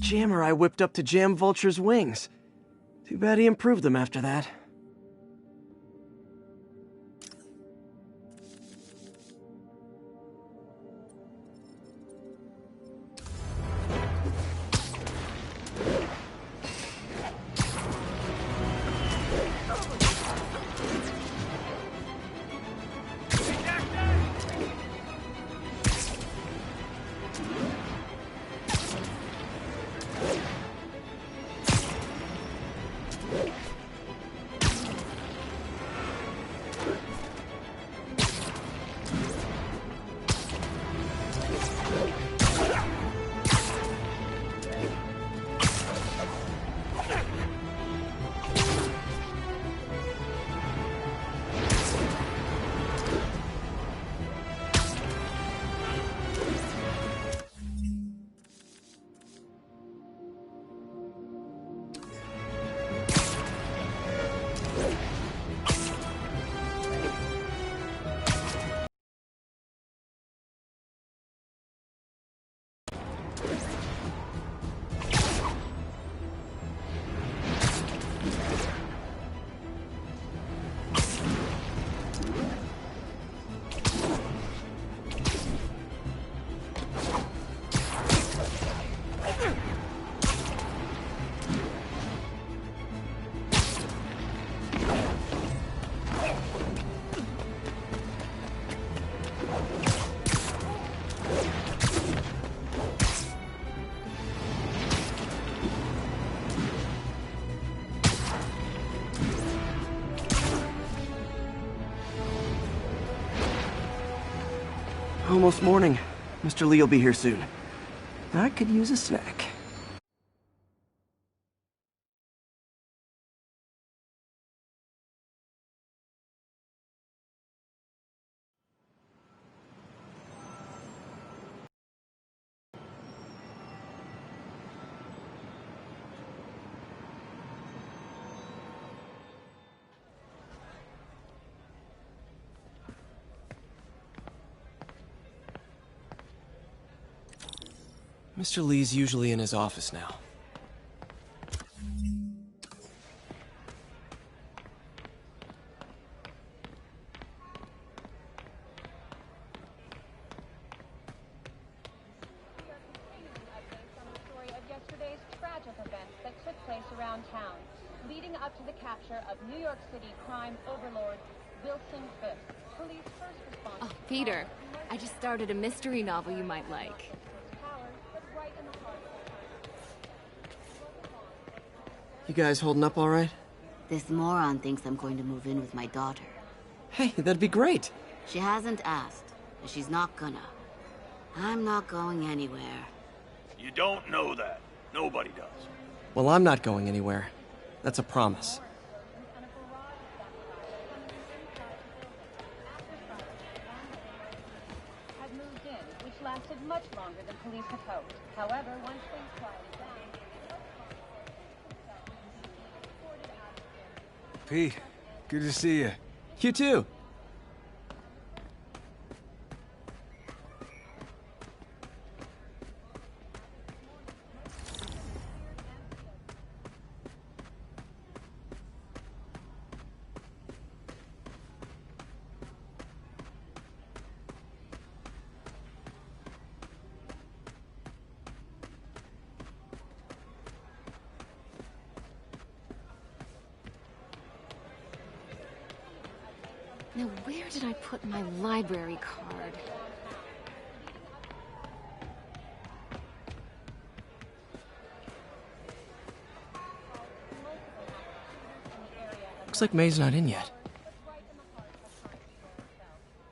jammer I whipped up to jam Vulture's wings. Too bad he improved them after that. Almost morning. Mr. Lee will be here soon. I could use a snack. Mr. Lee's usually in his office now. Yesterday's tragic events that took place around town, leading up to the capture of New York City crime overlord Wilson Fisk. Police first responded. Oh, Peter, I just started a mystery novel you might like. You guys holding up all right? This moron thinks I'm going to move in with my daughter. Hey, that'd be great. She hasn't asked, and she's not gonna. I'm not going anywhere. You don't know that. Nobody does. Well, I'm not going anywhere. That's a promise. Had moved in, which lasted much longer than police had hoped. However, once things quieted down, P, good to see you. You too. Now, where did I put my library card? Looks like May's not in yet.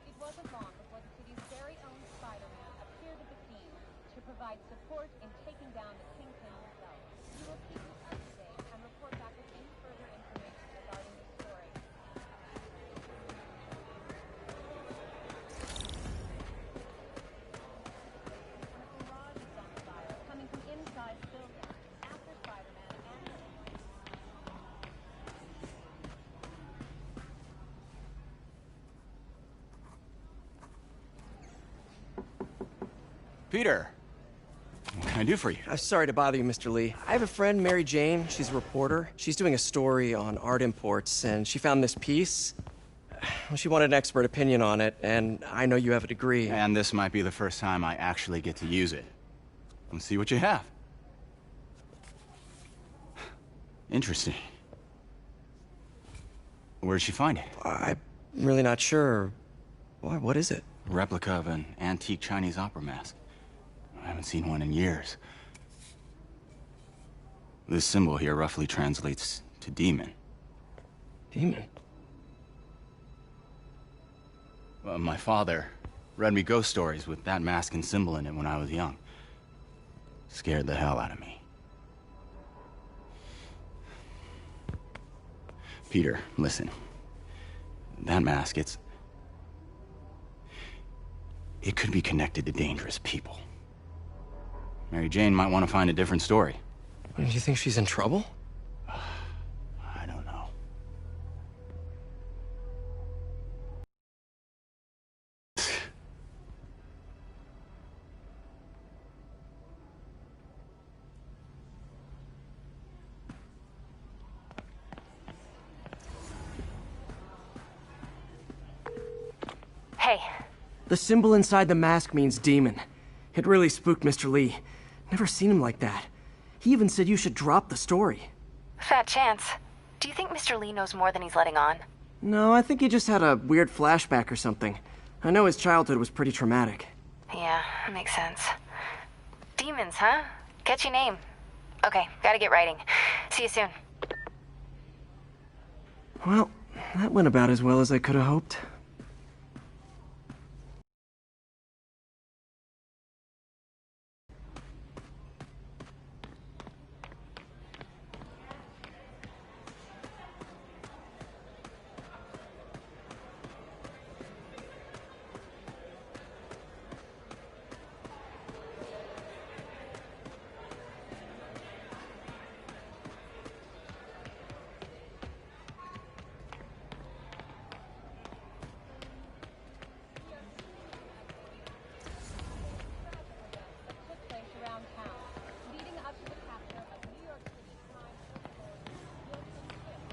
it wasn't long before the city's very own Spider-Man appeared at the scene to provide support in taking down the Kingpin himself. We will keep you up to date and report back with any further information regarding this story. A garage is on fire, coming from inside the building. After Spider-Man and Peter! can I do for you? I'm sorry to bother you, Mr. Lee. I have a friend, Mary Jane. She's a reporter. She's doing a story on art imports, and she found this piece. Well, she wanted an expert opinion on it, and I know you have a degree. And this might be the first time I actually get to use it. Let's see what you have. Interesting. Where'd she find it? I'm really not sure. Why, what is it? A replica of an antique Chinese opera mask. I haven't seen one in years. This symbol here roughly translates to demon. Demon? My father read me ghost stories with that mask and symbol in it when I was young. Scared the hell out of me. Peter, listen. That mask, it could be connected to dangerous people. Mary Jane might want to find a different story. Do you think she's in trouble? I don't know. Hey. The symbol inside the mask means demon. It really spooked Mr. Lee. Never seen him like that. He even said you should drop the story. Fat chance. Do you think Mr. Lee knows more than he's letting on? No, I think he just had a weird flashback or something. I know his childhood was pretty traumatic. Yeah, makes sense. Demons, huh? Catchy name. Okay, gotta get writing. See you soon. Well, that went about as well as I could have hoped. Took place around town, leading up to the capture of New York City crime reporter Wilson Fisk.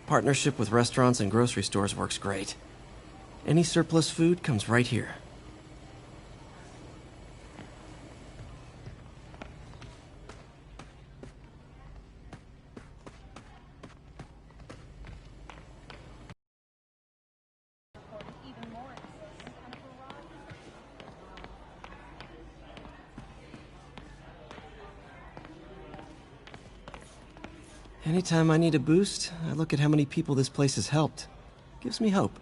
Partnership with restaurants and grocery stores works great. Any surplus food comes right here. Even more important, and a variety. Anytime I need a boost, I look at how many people this place has helped. Gives me hope.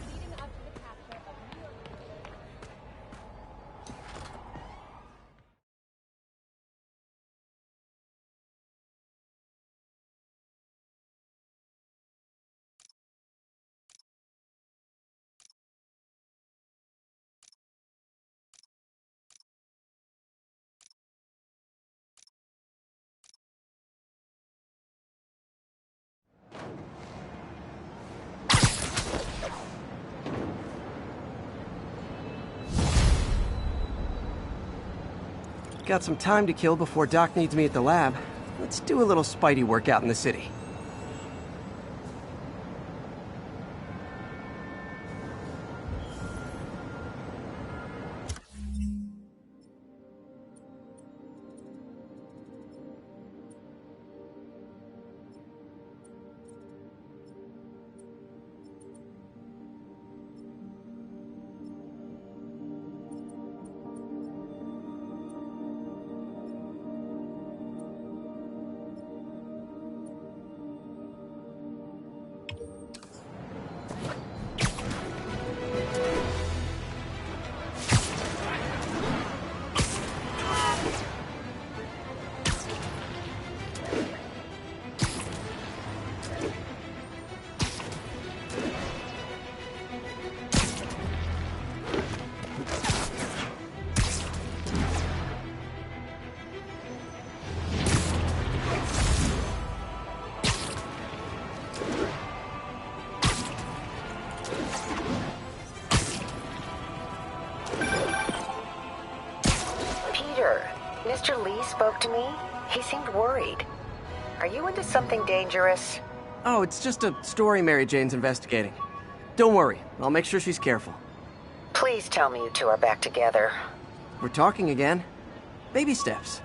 Leading up to the capture of New York City. Got some time to kill before Doc needs me at the lab. Let's do a little Spidey workout in the city. Peter, Mr. Lee spoke to me. He seemed worried. Are you into something dangerous? Oh, it's just a story Mary Jane's investigating. Don't worry, I'll make sure she's careful. Please tell me you two are back together. We're talking again. Baby steps.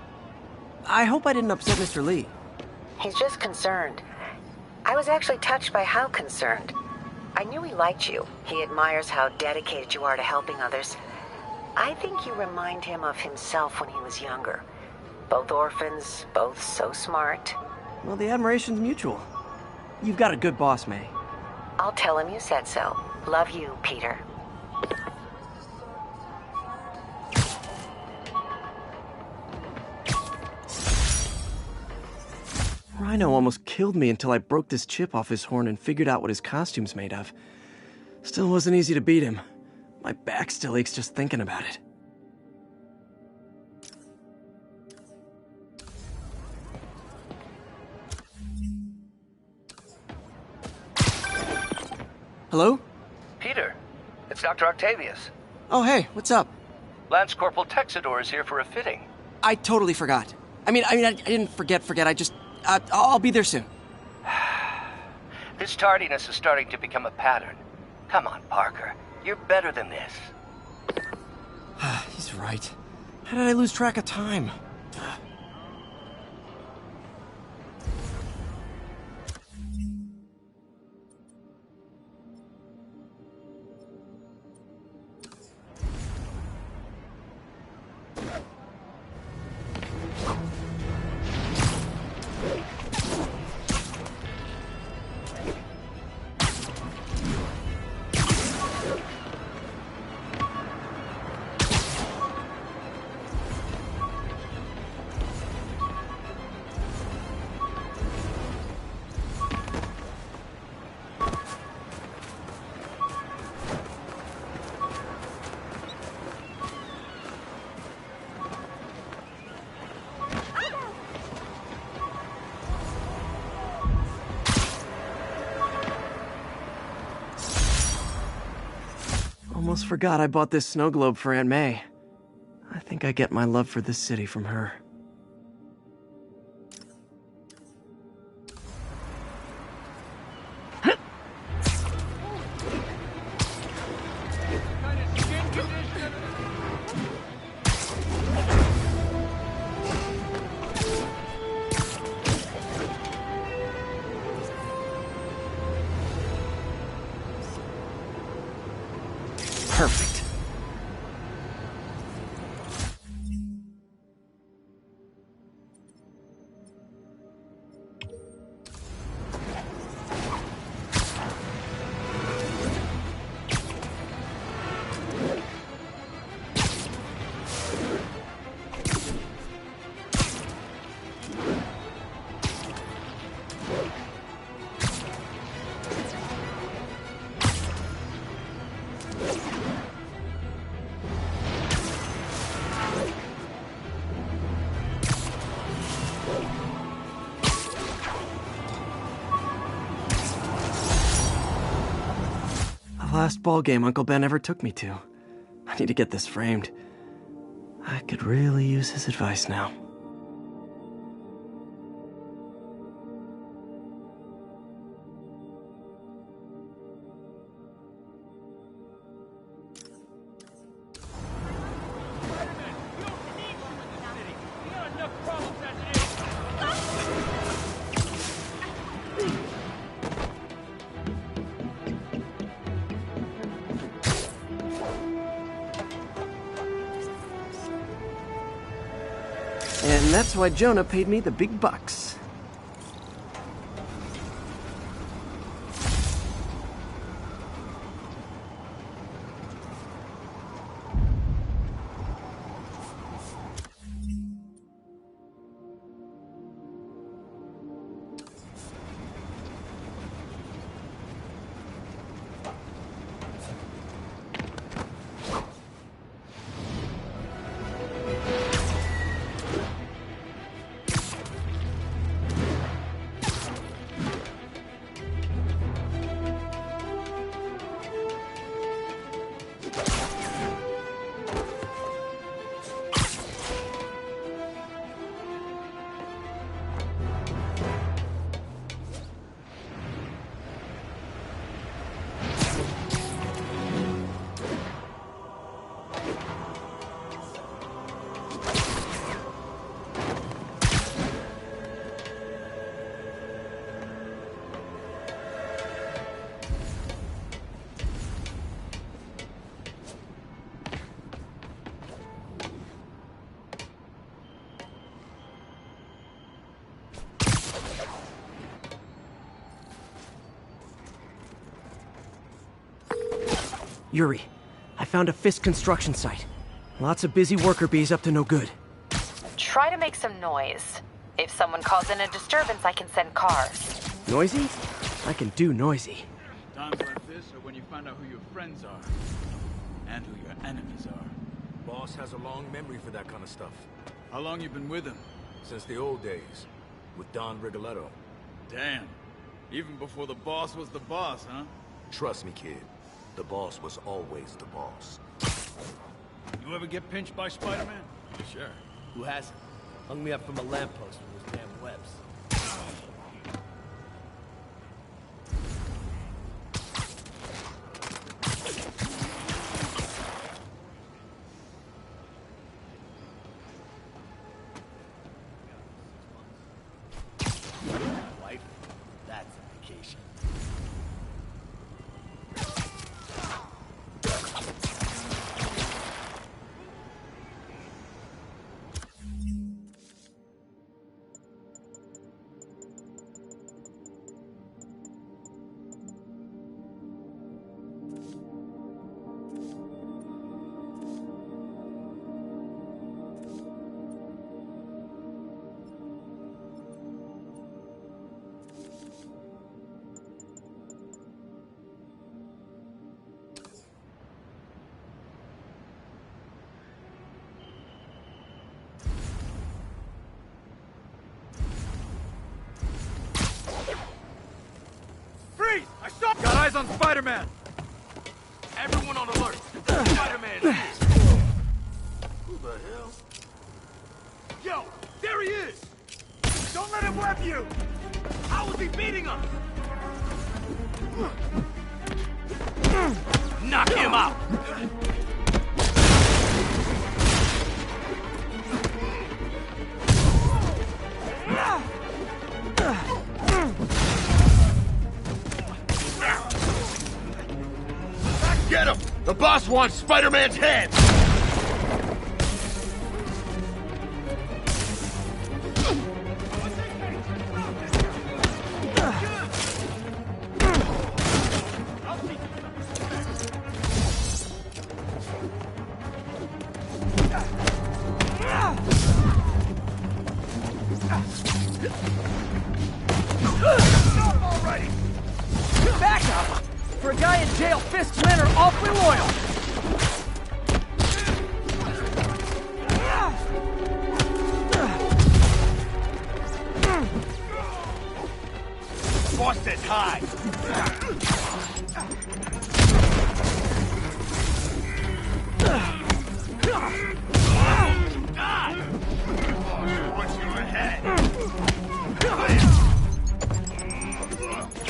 I hope I didn't upset Mr. Lee. He's just concerned. I was actually touched by how concerned. I knew he liked you. He admires how dedicated you are to helping others. I think you remind him of himself when he was younger. Both orphans, both so smart. Well, the admiration's mutual. You've got a good boss, May. I'll tell him you said so. Love you, Peter. Rhino almost killed me until I broke this chip off his horn and figured out what his costume's made of. Still wasn't easy to beat him. My back still aches just thinking about it. Hello? Peter, it's Dr. Octavius. Oh, hey, what's up? Lance Corporal Texador is here for a fitting. I totally forgot. I didn't forget. I just... I'll be there soon. This tardiness is starting to become a pattern. Come on, Parker. You're better than this. He's right. How did I lose track of time? Almost forgot I bought this snow globe for Aunt May. I think I get my love for this city from her. Perfect. Last ball game Uncle Ben ever took me to. I need to get this framed. I could really use his advice now. And that's why Jonah paid me the big bucks. Yuri, I found a Fisk construction site. Lots of busy worker bees up to no good. Try to make some noise. If someone calls in a disturbance, I can send cars. Noisy? I can do noisy. Times like this are when you find out who your friends are. And who your enemies are. Boss has a long memory for that kind of stuff. How long you been with him? Since the old days. With Don Rigoletto. Damn. Even before the boss was the boss, huh? Trust me, kid. The boss was always the boss. You ever get pinched by Spider-Man? Sure. Who hasn't? Hung me up from a lamppost with those damn webs. Wife? That's a vacation. Got eyes on Spider-Man! Everyone on alert! Spider-Man is! Who the hell? Yo, there he is! Don't let him web you! How is he beating us? Knock him out! Get him! The boss wants Spider-Man's head! Back up! For a guy in jail, Fisk's men are awfully loyal! Boss says hi! What's your head?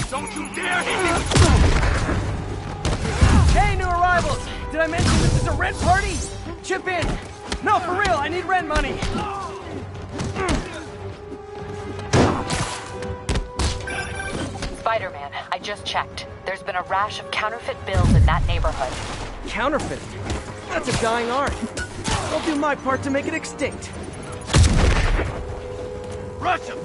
Don't you dare hit me! Hey, new arrivals! Did I mention this is a rent party? Chip in! No, for real, I need rent money! Spider-Man, I just checked. There's been a rash of counterfeit bills in that neighborhood. Counterfeit? That's a dying art. I'll do my part to make it extinct. Rush him!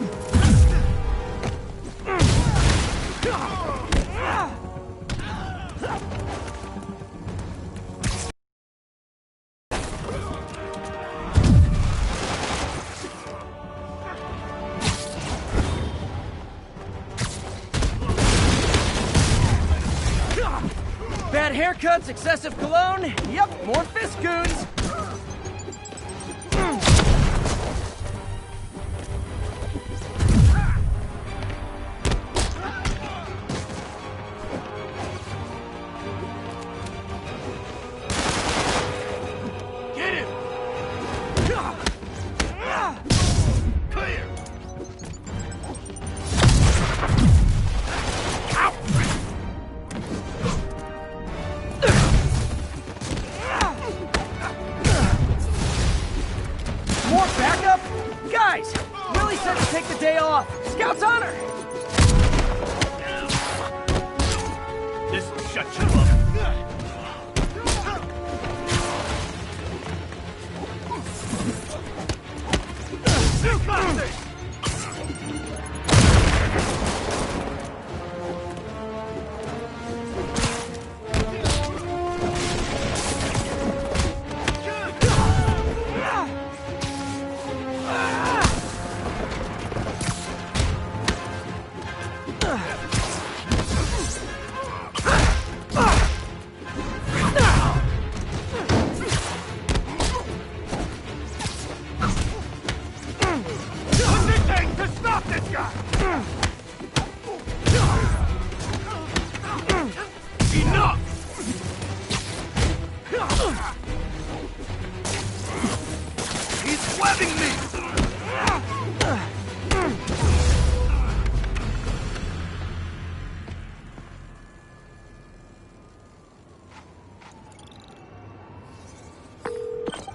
Bad haircuts, excessive cologne. Yep, more Fisk goons. Get him! Clear! More backup? Guys, Willie said to take the day off. Scout's honor. This will shut you up.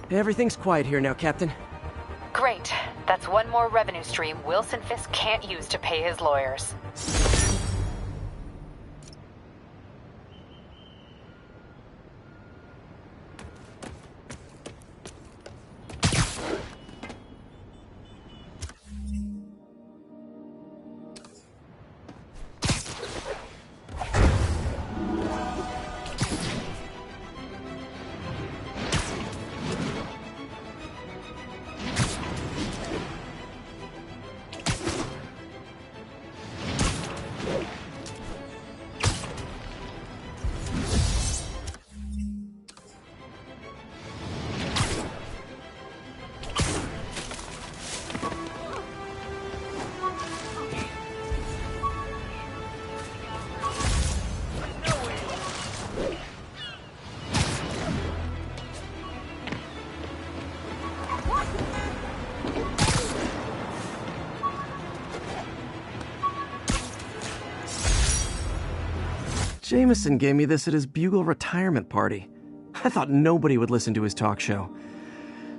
Everything's quiet here now, Captain. Great. That's one more revenue stream Wilson Fisk can't use to pay his lawyers. Jameson gave me this at his Bugle retirement party. I thought nobody would listen to his talk show.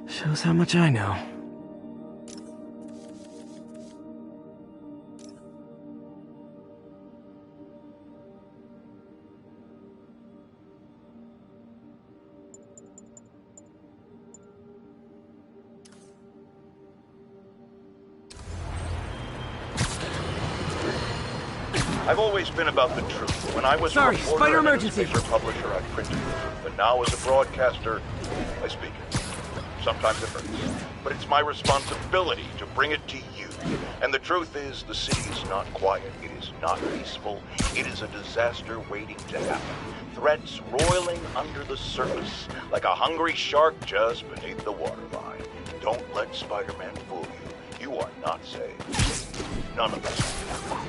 Shows how much I know. I've always been about the truth. When I was a reporter spider and a emergency. newspaper publisher, I printed the truth. And now as a broadcaster, I speak it. Sometimes it hurts. But it's my responsibility to bring it to you. And the truth is, the city is not quiet. It is not peaceful. It is a disaster waiting to happen. Threats roiling under the surface, like a hungry shark just beneath the waterline. Don't let Spider-Man fool you. You are not safe. None of us are.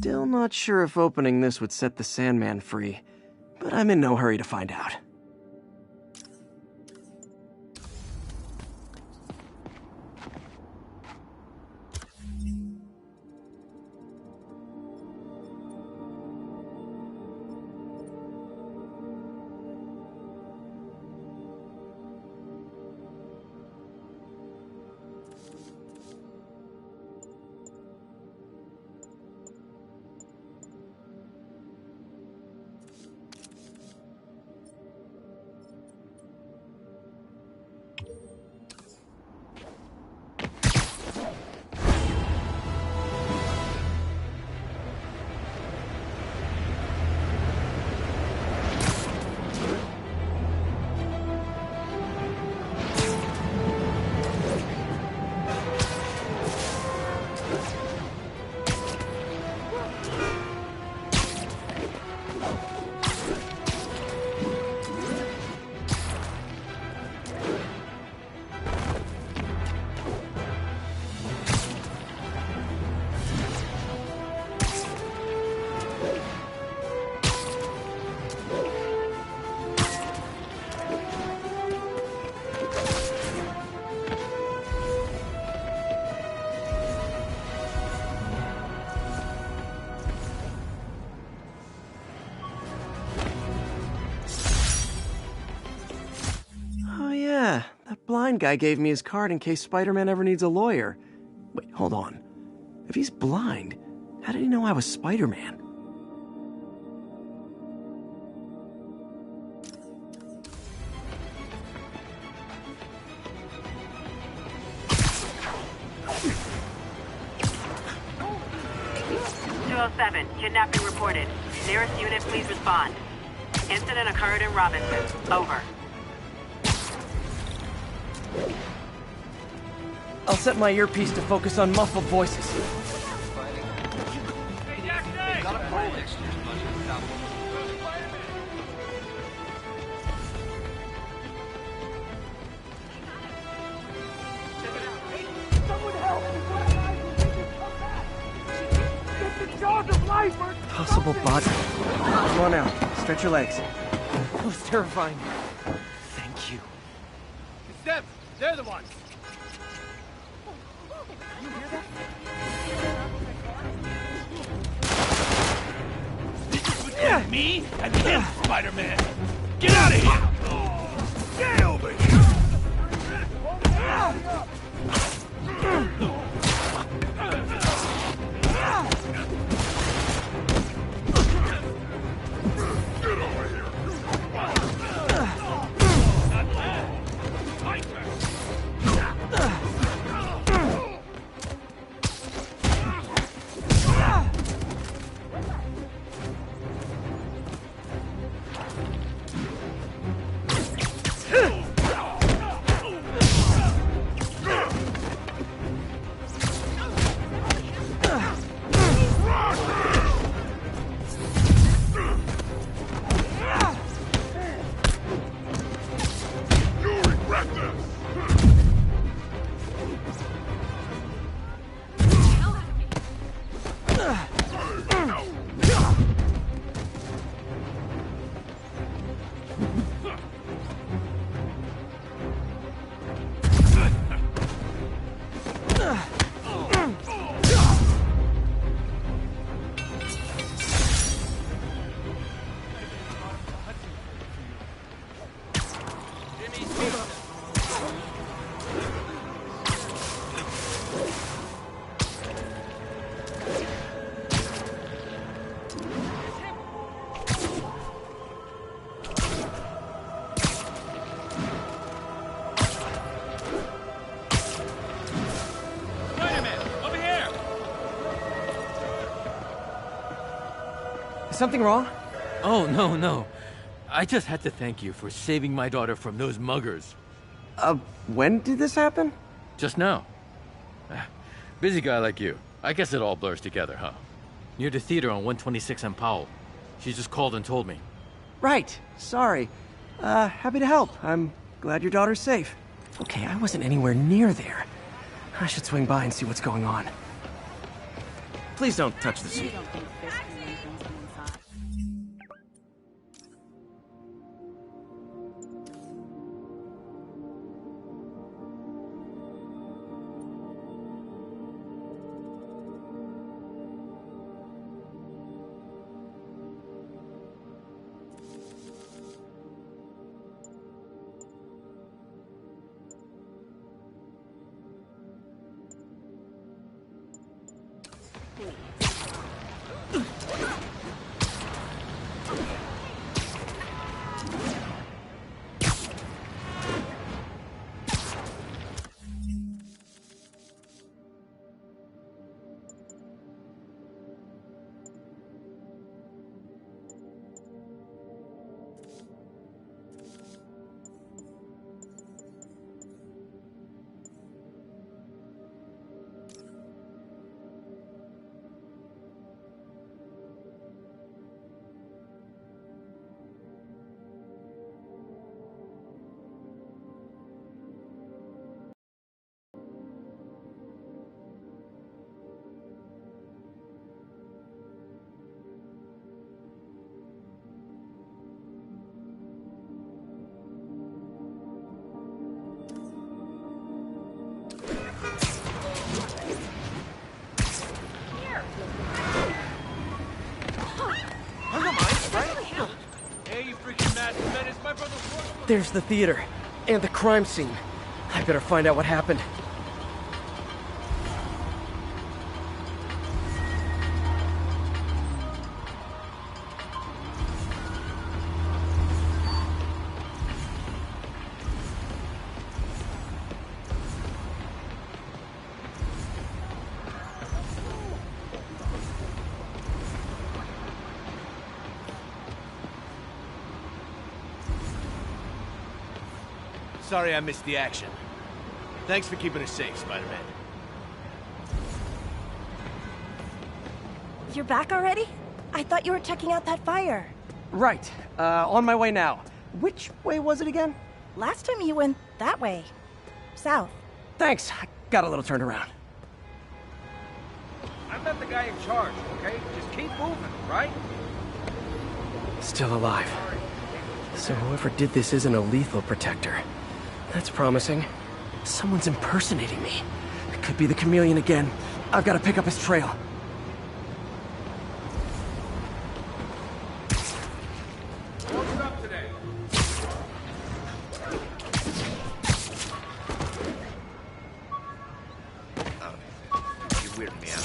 Still not sure if opening this would set the Sandman free, but I'm in no hurry to find out. Blind guy gave me his card in case Spider-Man ever needs a lawyer. Wait, hold on. If he's blind, how did he know I was Spider-Man? 7, kidnapping reported. Nearest unit, please respond. Incident occurred in Robinson. Over. I'll set my earpiece to focus on muffled voices. Possible body. Come on now, stretch your legs. That was terrifying. Thank you. It's them! They're the ones! You hear that? This is between me and him, Spider-Man! Get out of here! Get over here! Something wrong? Oh, no. I just had to thank you for saving my daughter from those muggers. When did this happen? Just now. Busy guy like you. I guess it all blurs together, huh? Near the theater on 126 and Powell. She just called and told me. Right. Sorry. Happy to help. I'm glad your daughter's safe. Okay, I wasn't anywhere near there. I should swing by and see what's going on. Please don't touch the seat. There's the theater, and the crime scene. I better find out what happened. Sorry I missed the action. Thanks for keeping us safe, Spider-Man. You're back already? I thought you were checking out that fire. Right. On my way now. Which way was it again? Last time you went that way. South. Thanks. I got a little turned around. I'm not the guy in charge, okay? Just keep moving, right? Still alive. So whoever did this isn't a lethal protector. That's promising. Someone's impersonating me. It could be the chameleon again. I've got to pick up his trail. What's up today? You're weirding me out.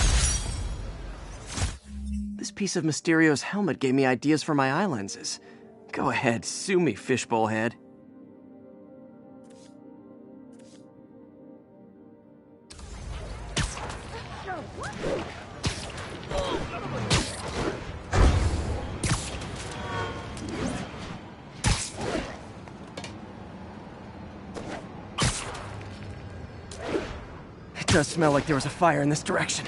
This piece of Mysterio's helmet gave me ideas for my eye lenses. Go ahead, sue me, fishbowl head. It does smell like there was a fire in this direction.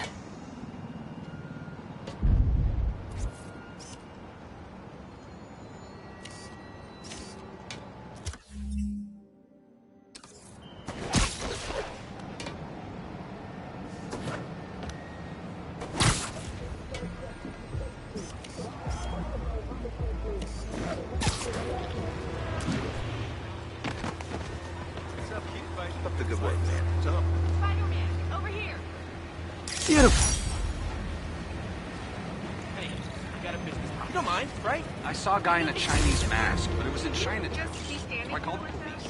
Up the good work, man. What's up? Spider-Man, over here. Beautiful. Hey, I got a business problem. You don't mind, right? I saw a guy in a Chinese mask, but it was in Chinatown. So I called the police.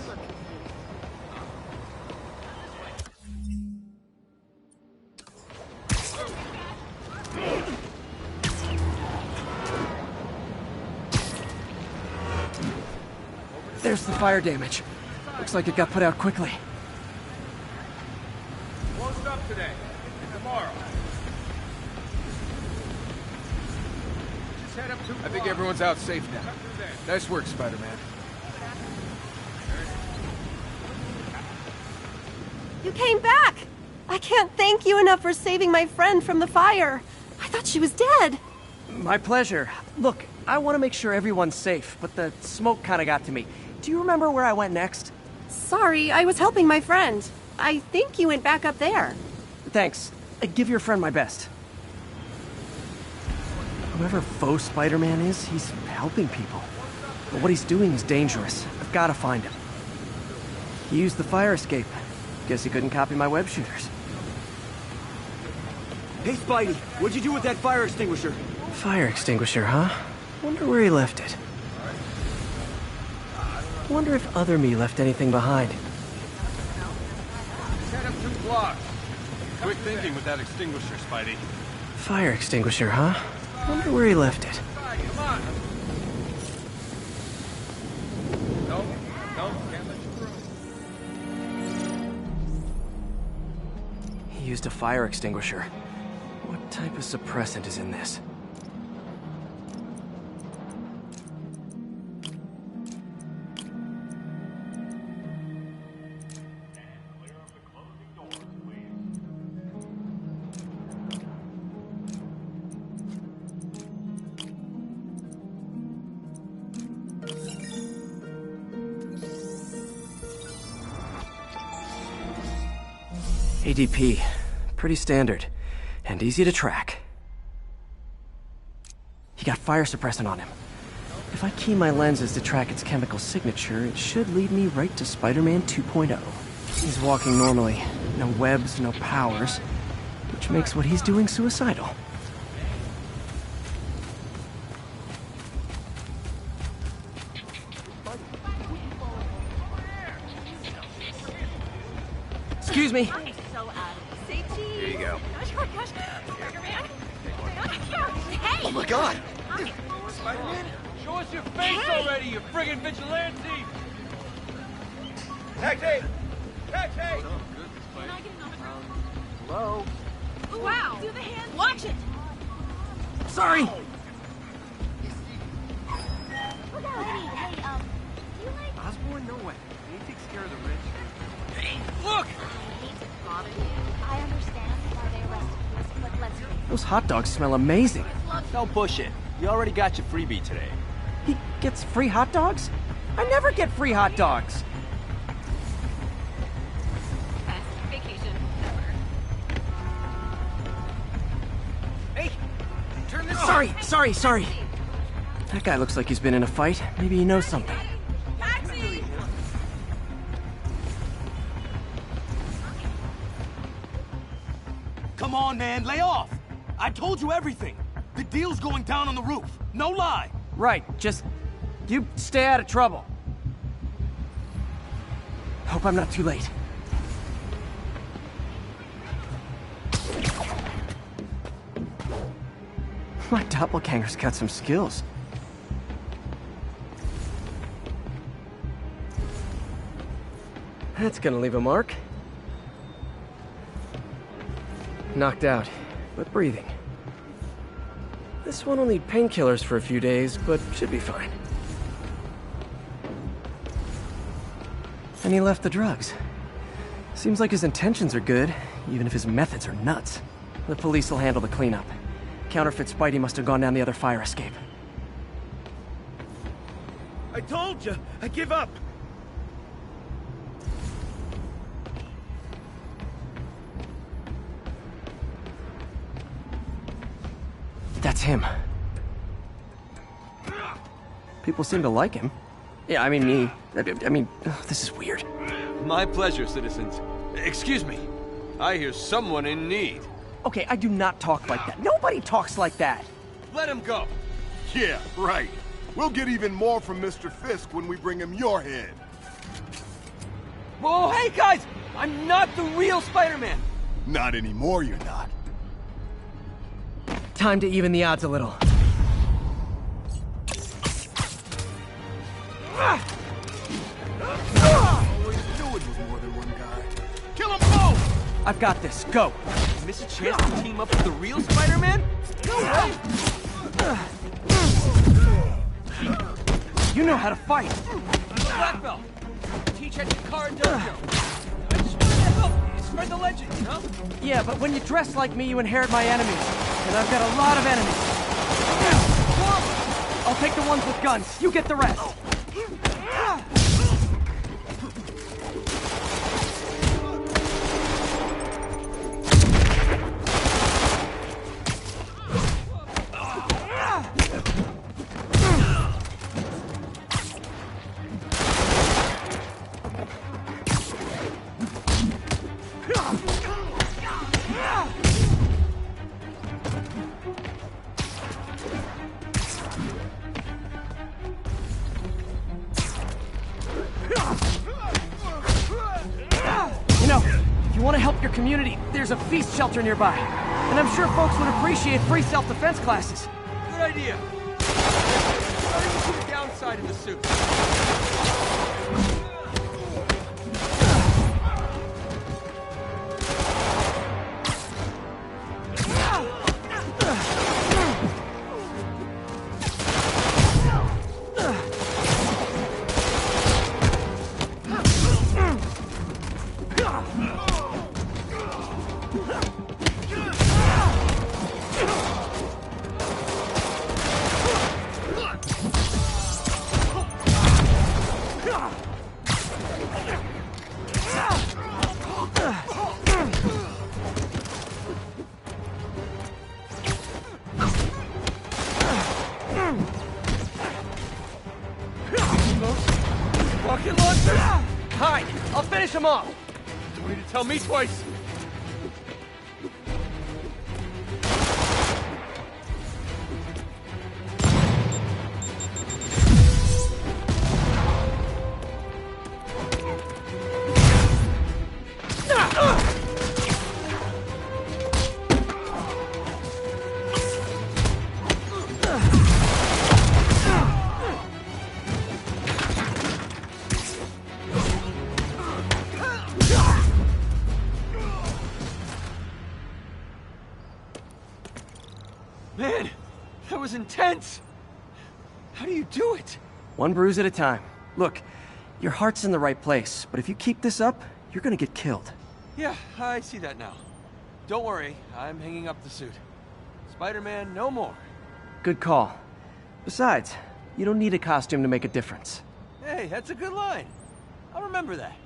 There's the fire damage. Looks like it got put out quickly. Closed up today. Tomorrow. Just head up to. I think everyone's out safe now. Nice work, Spider-Man. You came back! I can't thank you enough for saving my friend from the fire. I thought she was dead. My pleasure. Look, I want to make sure everyone's safe, but the smoke kind of got to me. Do you remember where I went next? Sorry, I was helping my friend. I think you went back up there. Thanks. Give your friend my best. Whoever faux Spider-Man is, he's helping people. But what he's doing is dangerous. I've got to find him. He used the fire escape. Guess he couldn't copy my web shooters. Hey, Spidey, what'd you do with that fire extinguisher? Fire extinguisher, huh? Wonder where he left it. Wonder if other me left anything behind. Just head up 2 blocks. Quick thinking with that extinguisher, Spidey. Fire extinguisher, huh? Wonder where he left it. Come on. No, can't let you through. He used a fire extinguisher. What type of suppressant is in this? ADP. Pretty standard. And easy to track. He got fire suppressant on him. If I key my lenses to track its chemical signature, it should lead me right to Spider-Man 2.0. He's walking normally. No webs, no powers. Which makes what he's doing suicidal. Excuse me. Here you go. Oh my God! Spider-Man, show us your face already, you friggin' vigilante! Taxi! Taxi! Hello? Wow! Do the hand. Watch it! Sorry! Osborn? No way. He takes care of the Those hot dogs smell amazing. Don't push it. You already got your freebie today. He gets free hot dogs? I never get free hot dogs. Best vacation ever. Hey, turn this Sorry. That guy looks like he's been in a fight. Maybe he knows something. Come on, man, lay off! I told you everything. The deal's going down on the roof. No lie. Right, just... you stay out of trouble. Hope I'm not too late. My doppelganger's got some skills. That's gonna leave a mark. Knocked out, but breathing. This one will need painkillers for a few days, but should be fine. And he left the drugs. Seems like his intentions are good, even if his methods are nuts. The police will handle the cleanup. Counterfeit Spidey must have gone down the other fire escape. I told you, I give up. That's him. People seem to like him. Yeah, I mean, me. I mean, this is weird. My pleasure, citizens. Excuse me. I hear someone in need. Okay, I do not talk like that. Nobody talks like that. Let him go. Yeah, right. We'll get even more from Mr. Fisk when we bring him your head. Whoa, hey guys! I'm not the real Spider-Man! Not anymore, you're not. Time to even the odds a little. Always knew it was more than one guy. Kill them both! I've got this. Go. Miss a chance to team up with the real Spider-Man? No way! You know how to fight. Black belt. Teach at Chikara Dojo. I just wanted to help. Spread the legend, you know? Yeah, but when you dress like me, you inherit my enemies. And I've got a lot of enemies. I'll take the ones with guns. You get the rest. Community, there's a feast shelter nearby. And I'm sure folks would appreciate free self-defense classes. Good idea. Starting to see the downside of the suit. Rocket launchers? Hide! I'll finish him off! Don't need to tell me twice. Man, that was intense! How do you do it? One bruise at a time. Look, your heart's in the right place, but if you keep this up, you're gonna get killed. Yeah, I see that now. Don't worry, I'm hanging up the suit. Spider-Man no more. Good call. Besides, you don't need a costume to make a difference. Hey, that's a good line. I'll remember that.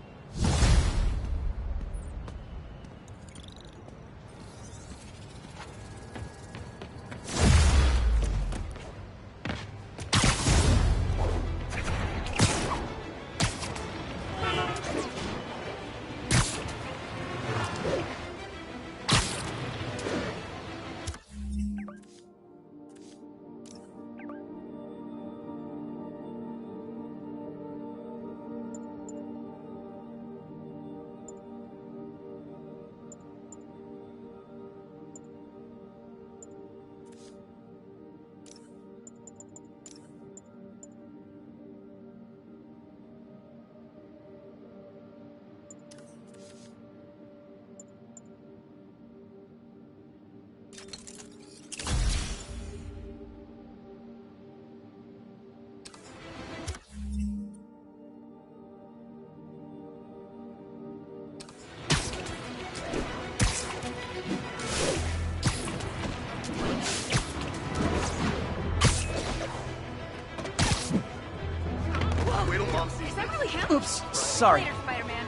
Oops, sorry. Later, Spider-Man.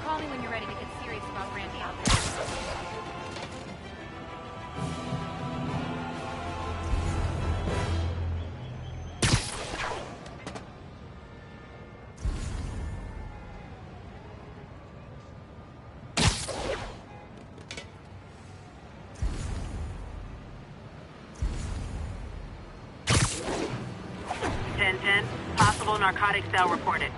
Call me when you're ready to get serious about Randy. Possible narcotic cell reported.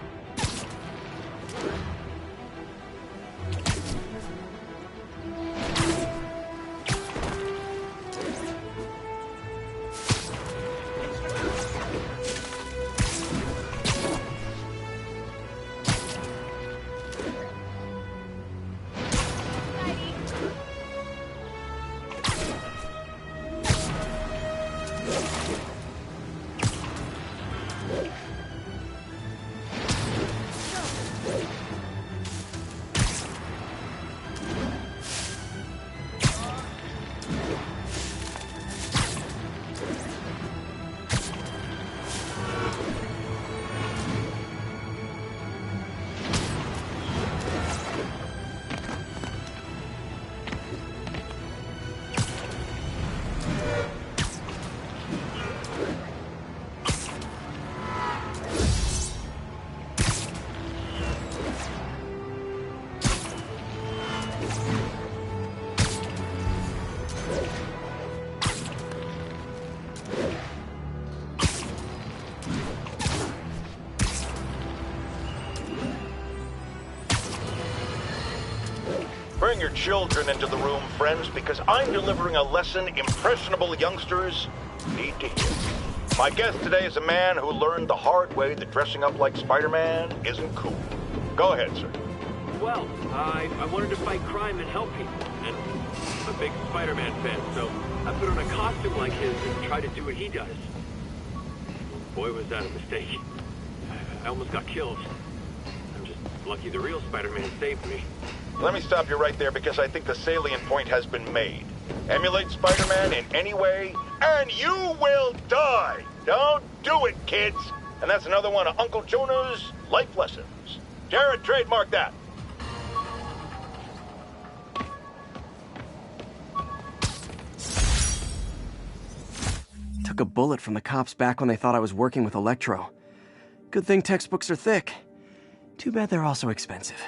Bring your children into the room, friends, because I'm delivering a lesson impressionable youngsters need to hear. My guest today is a man who learned the hard way that dressing up like Spider-Man isn't cool. Go ahead, sir. Well, I wanted to fight crime and help people, and I'm a big Spider-Man fan, so I put on a costume like his and tried to do what he does. Boy, was that a mistake. I almost got killed. I'm just lucky the real Spider-Man saved me. Let me stop you right there because I think the salient point has been made. Emulate Spider-Man in any way, and you will die! Don't do it, kids! And that's another one of Uncle Jonah's life lessons. Jared, trademark that. Took a bullet from the cops back when they thought I was working with Electro. Good thing textbooks are thick. Too bad they're also expensive.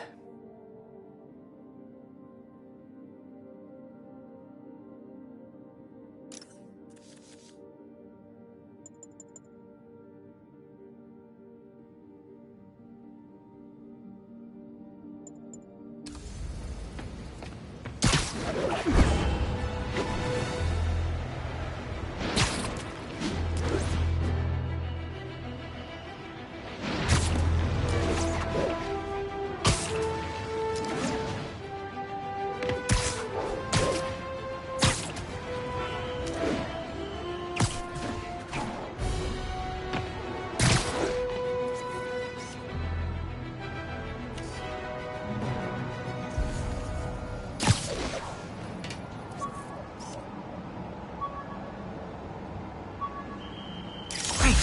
great.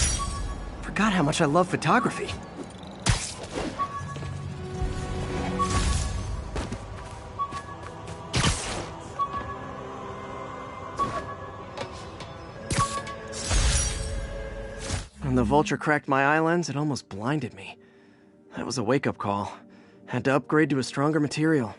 Forgot how much I love photography. When the vulture cracked my eye lens, it almost blinded me. That was a wake-up call. Had to upgrade to a stronger material.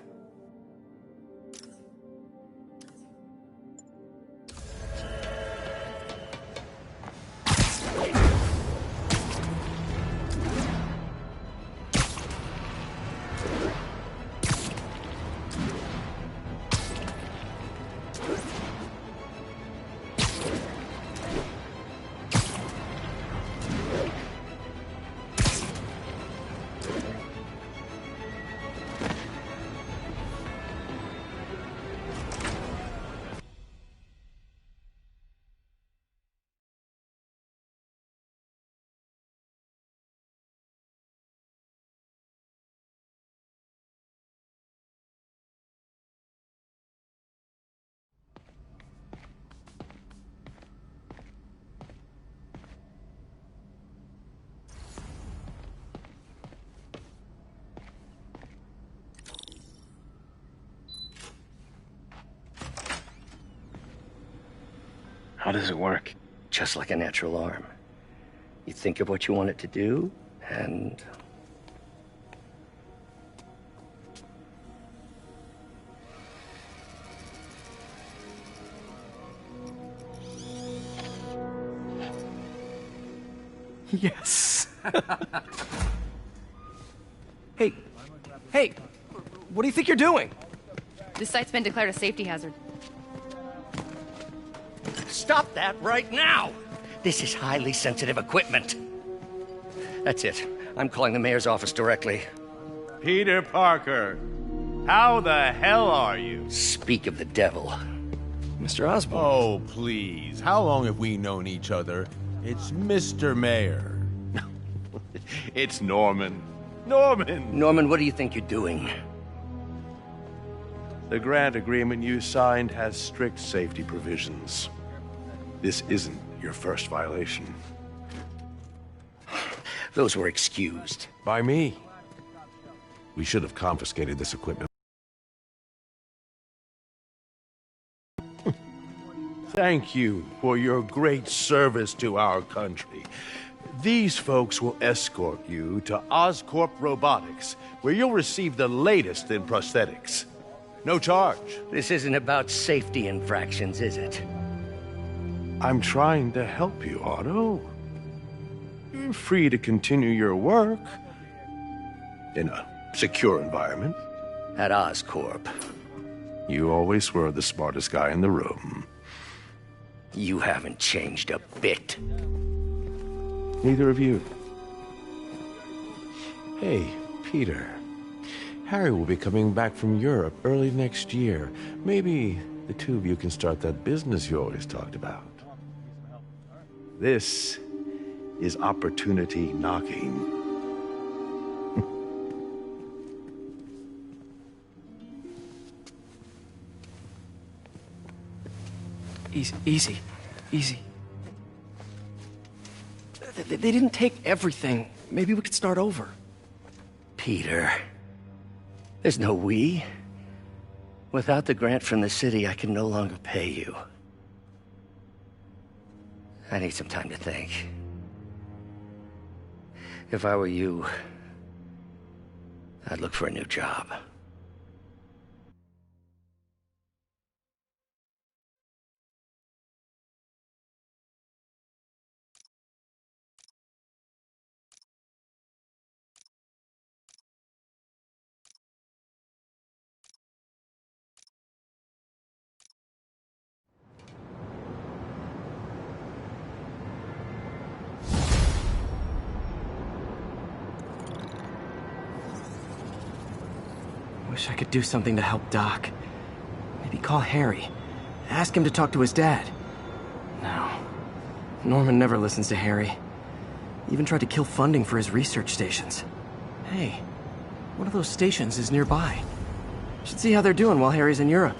How does it work? Just like a natural arm. You think of what you want it to do, and... Yes. Hey, what do you think you're doing? This site's been declared a safety hazard. Stop that right now! This is highly sensitive equipment. That's it. I'm calling the mayor's office directly. Peter Parker, how the hell are you? Speak of the devil. Mr. Osborn. Oh, please. How long have we known each other? It's Mr. Mayor. It's Norman. Norman, what do you think you're doing? The grant agreement you signed has strict safety provisions. This isn't your first violation. Those were excused. By me. We should have confiscated this equipment. Thank you for your great service to our country. These folks will escort you to Oscorp Robotics, where you'll receive the latest in prosthetics. No charge. This isn't about safety infractions, is it? I'm trying to help you, Otto. You're free to continue your work in a secure environment. At Oscorp. You always were the smartest guy in the room. You haven't changed a bit. Neither of you. Hey, Peter. Harry will be coming back from Europe early next year. Maybe the two of you can start that business you always talked about. This is opportunity knocking. Easy. They didn't take everything. Maybe we could start over. Peter, there's no we. Without the grant from the city, I can no longer pay you. I need some time to think. If I were you, I'd look for a new job. Wish I could do something to help Doc. Maybe call Harry. Ask him to talk to his dad. No. Norman never listens to Harry. He even tried to kill funding for his research stations. Hey, one of those stations is nearby. Should see how they're doing while Harry's in Europe.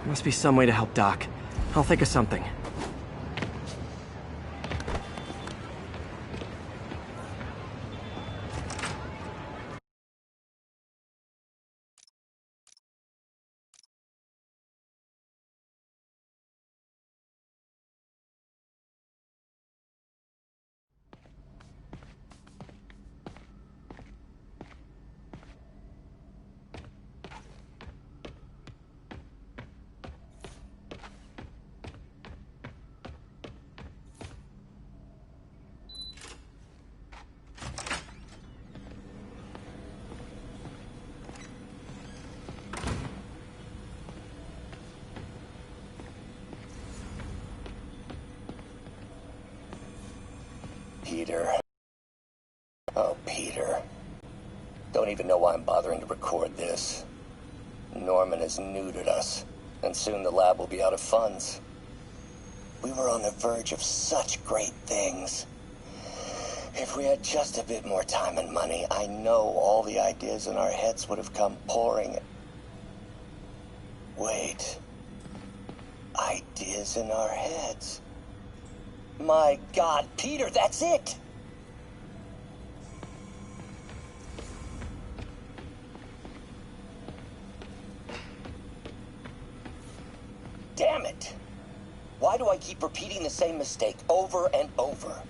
Must be some way to help Doc. I'll think of something. Peter. Oh, Peter. Don't even know why I'm bothering to record this. Norman has neutered us, and soon the lab will be out of funds. We were on the verge of such great things. If we had just a bit more time and money, I know all the ideas in our heads would have come pouring. Wait. Ideas in our heads. My God, Peter, that's it! Damn it! Why do I keep repeating the same mistake over and over?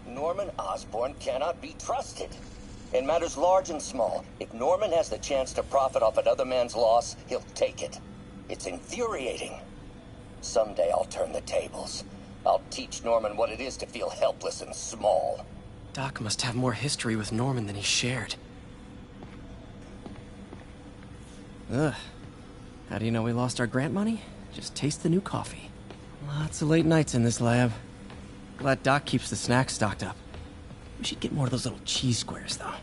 Norman Osborn cannot be trusted. In matters large and small, if Norman has the chance to profit off another man's loss, he'll take it. It's infuriating. Someday I'll turn the tables. I'll teach Norman what it is to feel helpless and small. Doc must have more history with Norman than he shared. Ugh. How do you know we lost our grant money? Just taste the new coffee. Lots of late nights in this lab. Glad Doc keeps the snacks stocked up. We should get more of those little cheese squares, though.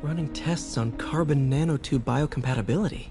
Running tests on carbon nanotube biocompatibility.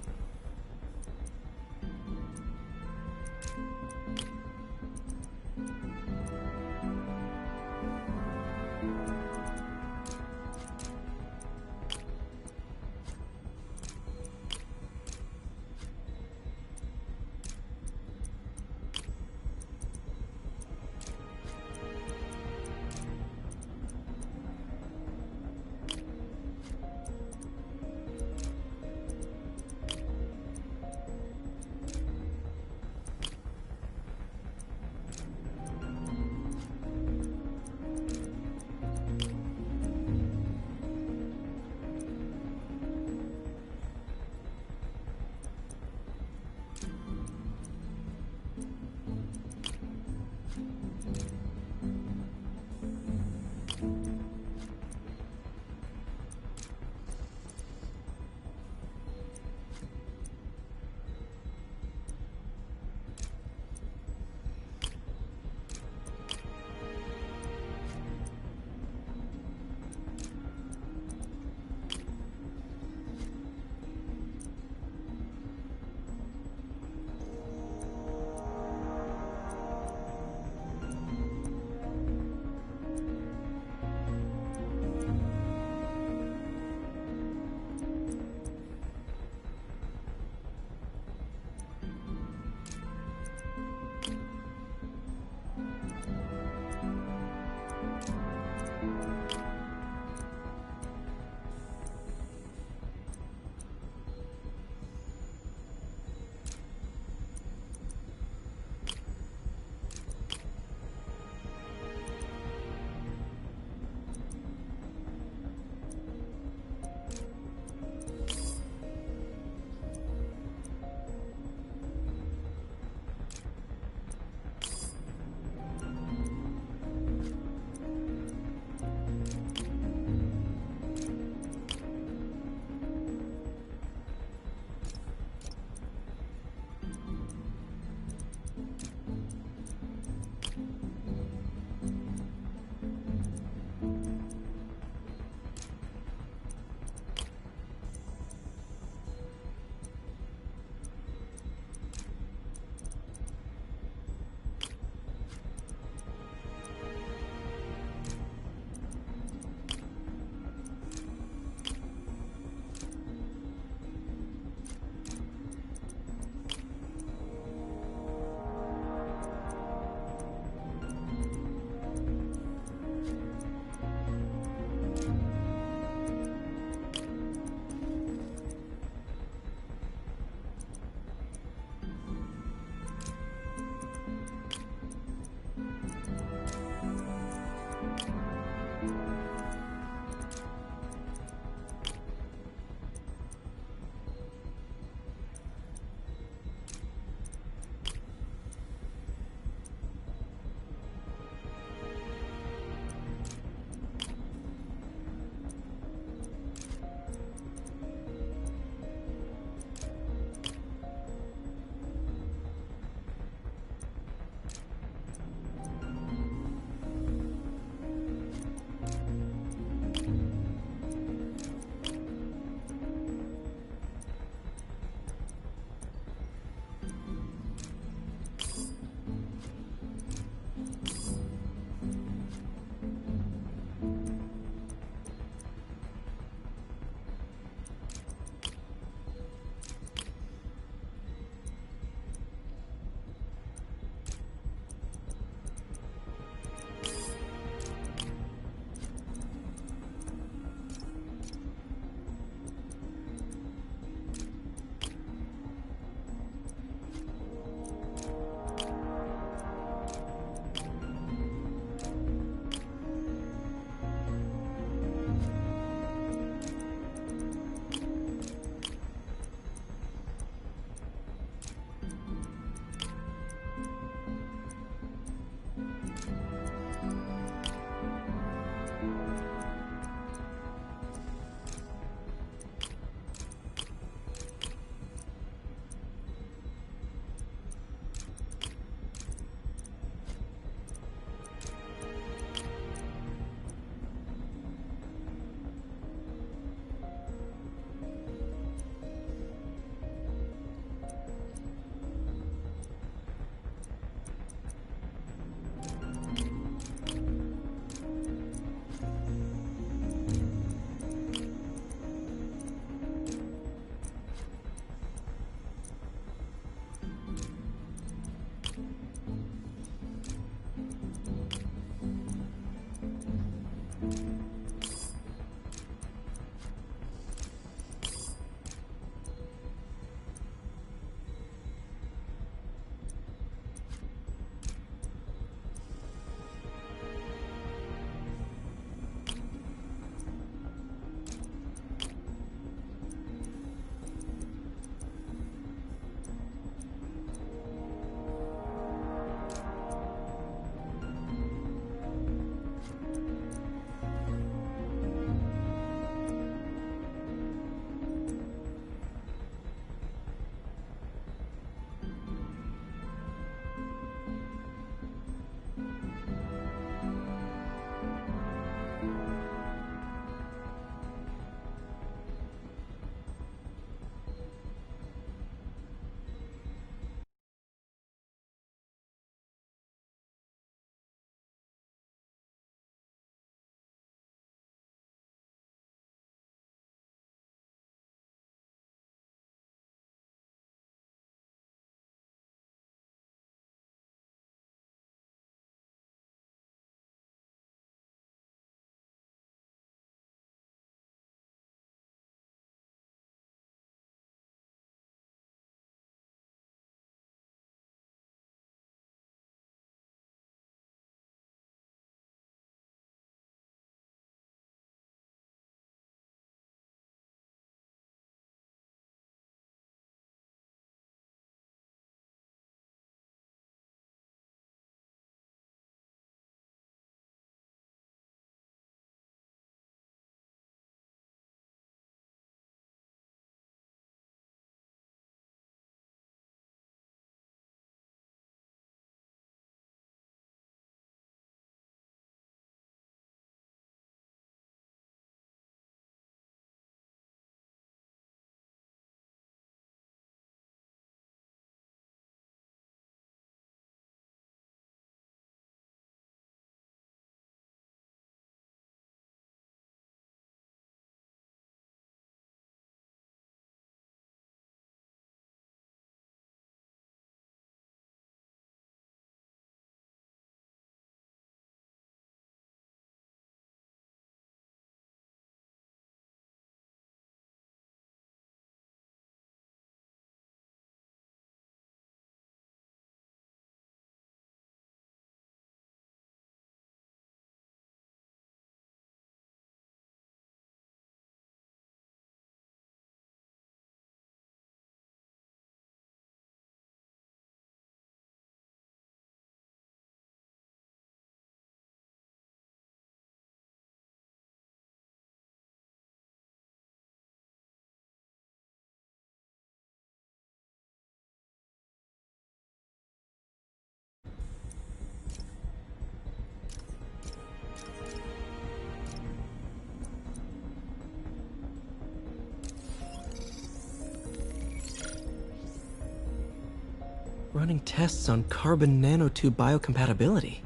Running tests on carbon nanotube biocompatibility.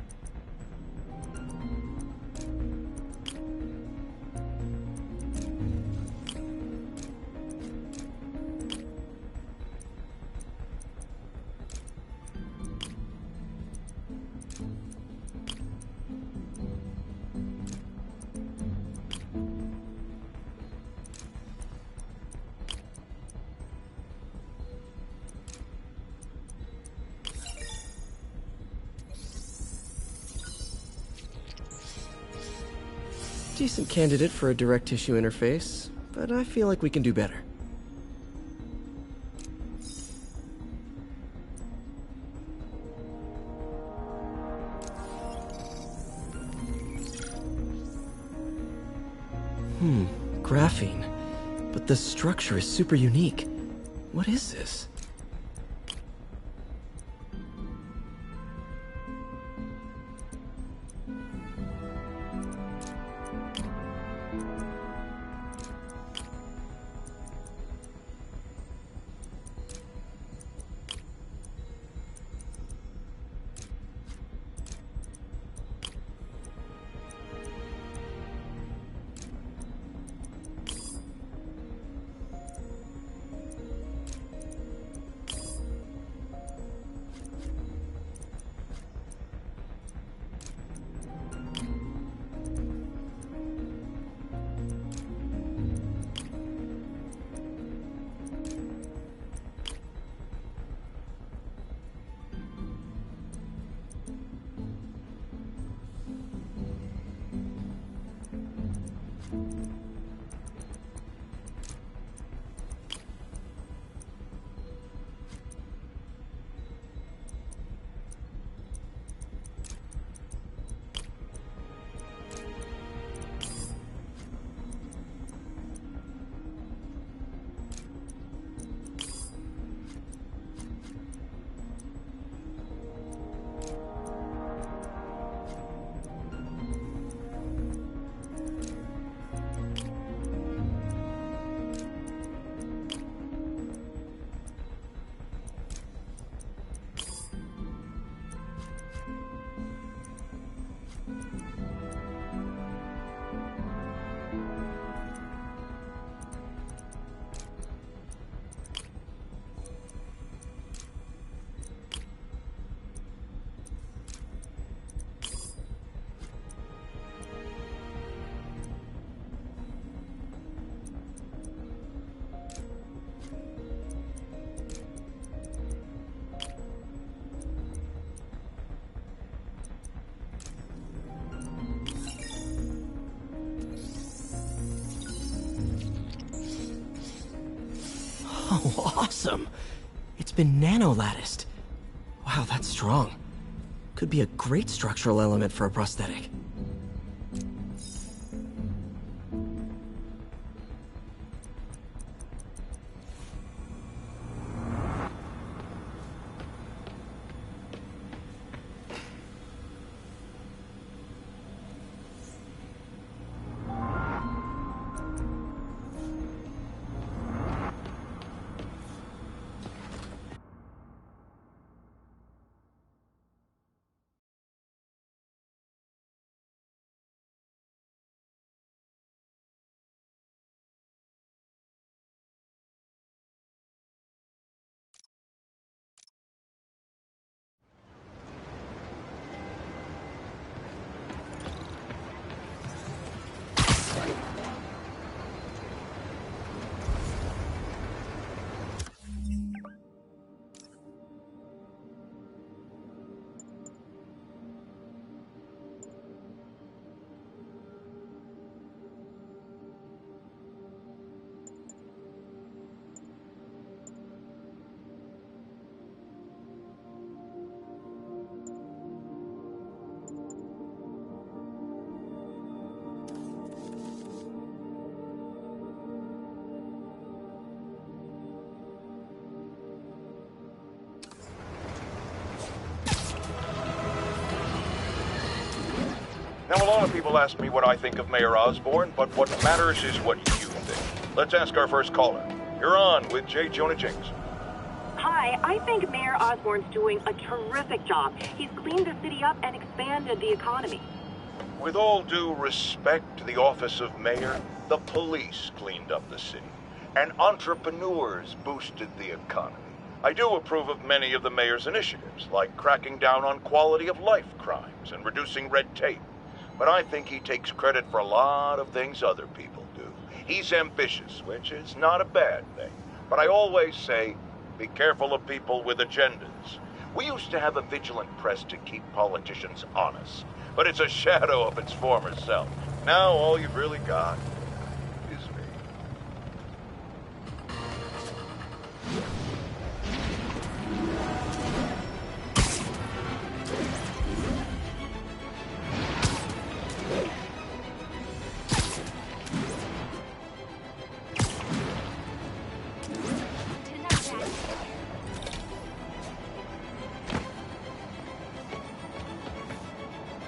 Decent candidate for a direct tissue interface, but I feel like we can do better. Graphene. But the structure is super unique. What is this? Oh, awesome! It's been nano-latticed. Wow, that's strong. Could be a great structural element for a prosthetic. Now, a lot of people ask me what I think of Mayor Osborn, but what matters is what you think. Let's ask our first caller. You're on with J. Jonah Jameson. Hi, I think Mayor Osborn's doing a terrific job. He's cleaned the city up and expanded the economy. With all due respect to the office of mayor, the police cleaned up the city, and entrepreneurs boosted the economy. I do approve of many of the mayor's initiatives, like cracking down on quality of life crimes and reducing red tape. But I think he takes credit for a lot of things other people do. He's ambitious, which is not a bad thing. But I always say, be careful of people with agendas. We used to have a vigilant press to keep politicians honest, but it's a shadow of its former self. Now all you've really got is me.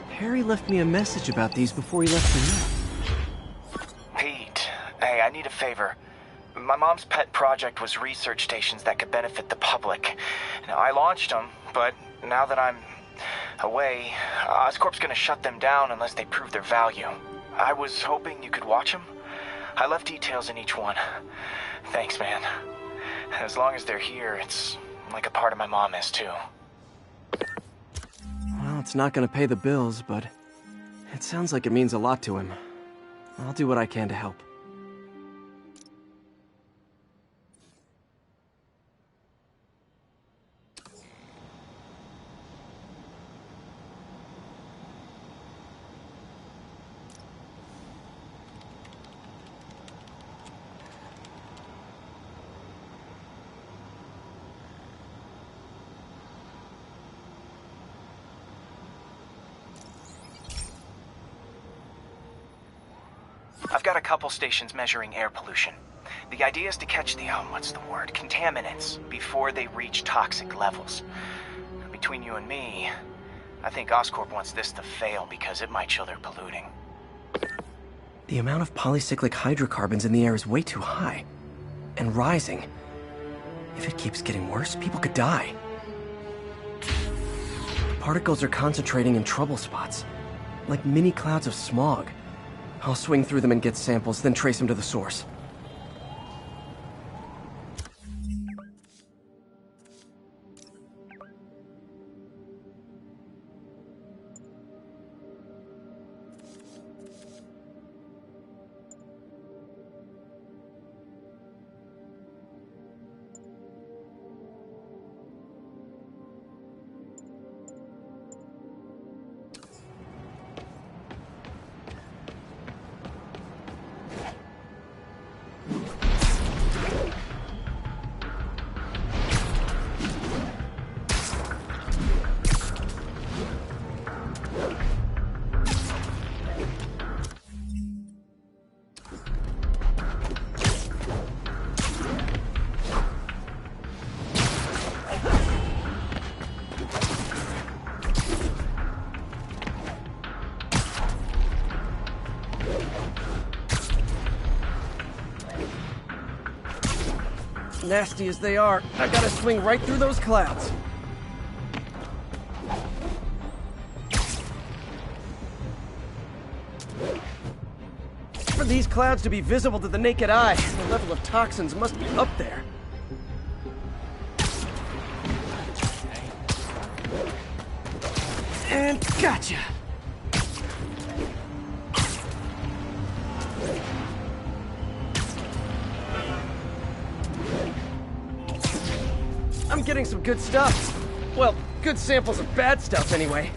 Harry left me a message about these before he left for you. Pete, hey, I need a favor. My mom's pet project was research stations that could benefit the public. Now, I launched them, but now that I'm away, Oscorp's gonna shut them down unless they prove their value. I was hoping you could watch them. I left details in each one. Thanks, man. As long as they're here, it's like a part of my mom is, too. Well, it's not gonna pay the bills, but it sounds like it means a lot to him. I'll do what I can to help. I've got a couple stations measuring air pollution. The idea is to catch the, contaminants before they reach toxic levels. Between you and me, I think Oscorp wants this to fail because it might show they're polluting. The amount of polycyclic hydrocarbons in the air is way too high. And rising. If it keeps getting worse, people could die. The particles are concentrating in trouble spots, like mini clouds of smog. I'll swing through them and get samples, then trace them to the source. Nasty as they are, I gotta swing right through those clouds. For these clouds to be visible to the naked eye, the level of toxins must be up there. And gotcha! I'm getting some good stuff. Well, good samples of bad stuff, anyway.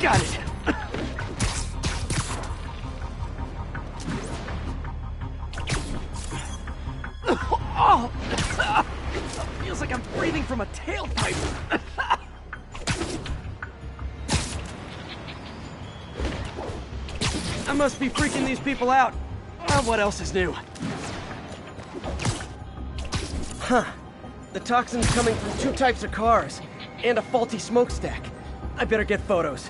Got it. Oh! Feels like I'm breathing from a tailpipe. I must be freaking these people out. What else is new? Huh. The toxin's coming from 2 types of cars, and a faulty smokestack. I better get photos.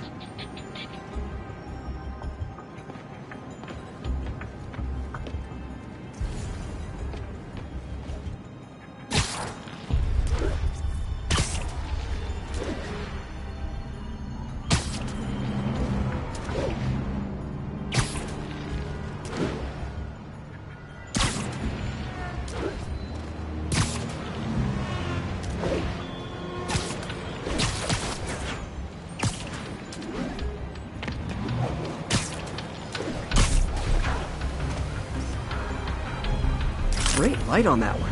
Great light on that one.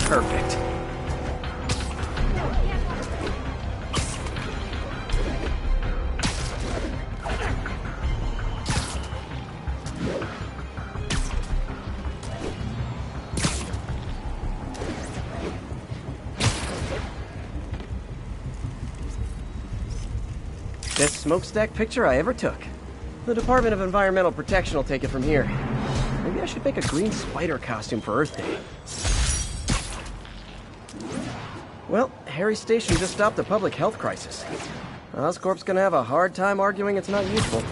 Perfect. Best smokestack picture I ever took. The Department of Environmental Protection will take it from here. Maybe I should make a green spider costume for Earth Day. Well, Harry's station just stopped a public health crisis. Oscorp's gonna have a hard time arguing it's not useful.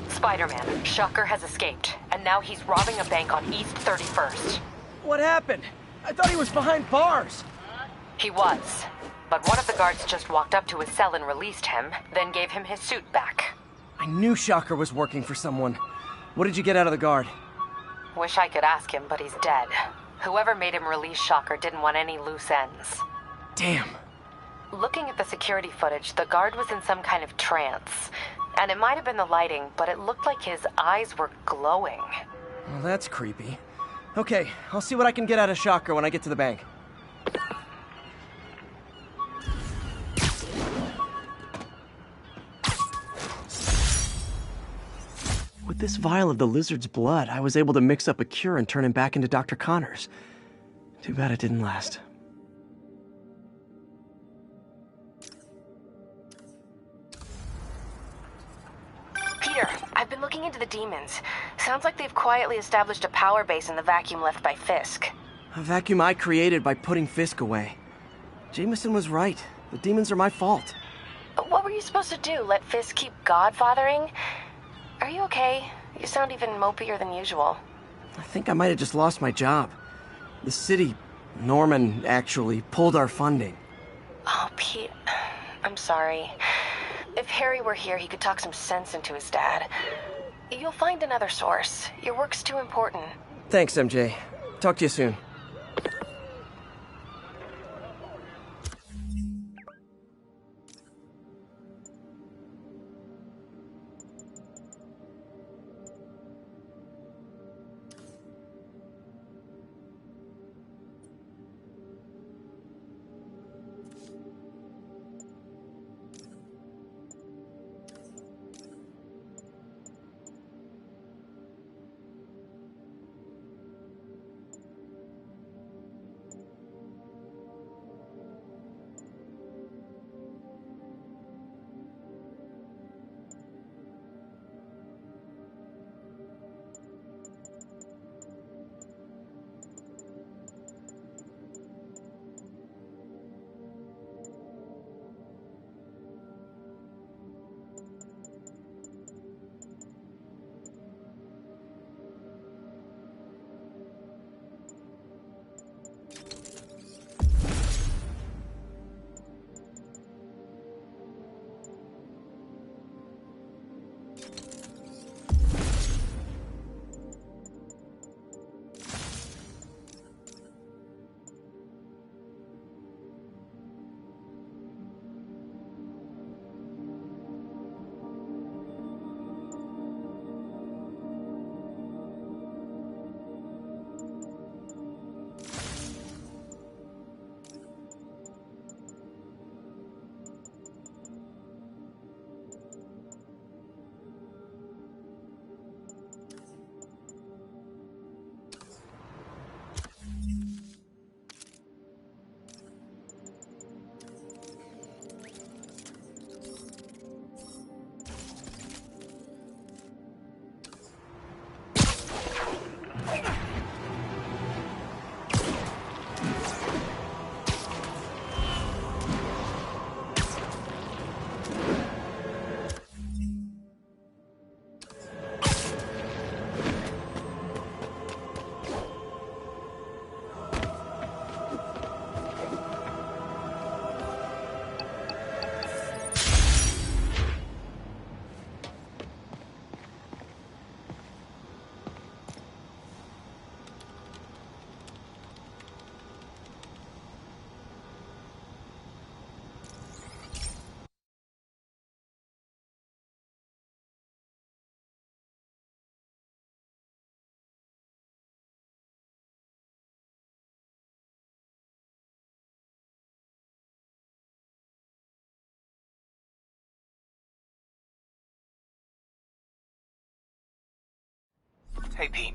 Spider-Man, Shocker has escaped, and now he's robbing a bank on East 31st. What happened? I thought he was behind bars. He was, but one of the guards just walked up to his cell and released him, then gave him his suit back. I knew Shocker was working for someone. What did you get out of the guard? Wish I could ask him, but he's dead. Whoever made him release Shocker didn't want any loose ends. Damn. Looking at the security footage, the guard was in some kind of trance. And it might have been the lighting, but it looked like his eyes were glowing. Well, that's creepy. Okay, I'll see what I can get out of Shocker when I get to the bank. With this vial of the lizard's blood, I was able to mix up a cure and turn him back into Dr. Connors. Too bad it didn't last. Peter, I've been looking into the demons. Sounds like they've quietly established a power base in the vacuum left by Fisk. A vacuum I created by putting Fisk away. Jameson was right. The demons are my fault. What were you supposed to do? Let Fisk keep godfathering? Are you okay? You sound even mopier than usual. I think I might have just lost my job. The city, Norman, actually pulled our funding. Oh, Pete, I'm sorry. If Harry were here, he could talk some sense into his dad. You'll find another source. Your work's too important. Thanks, MJ. Talk to you soon. Hey, Pete.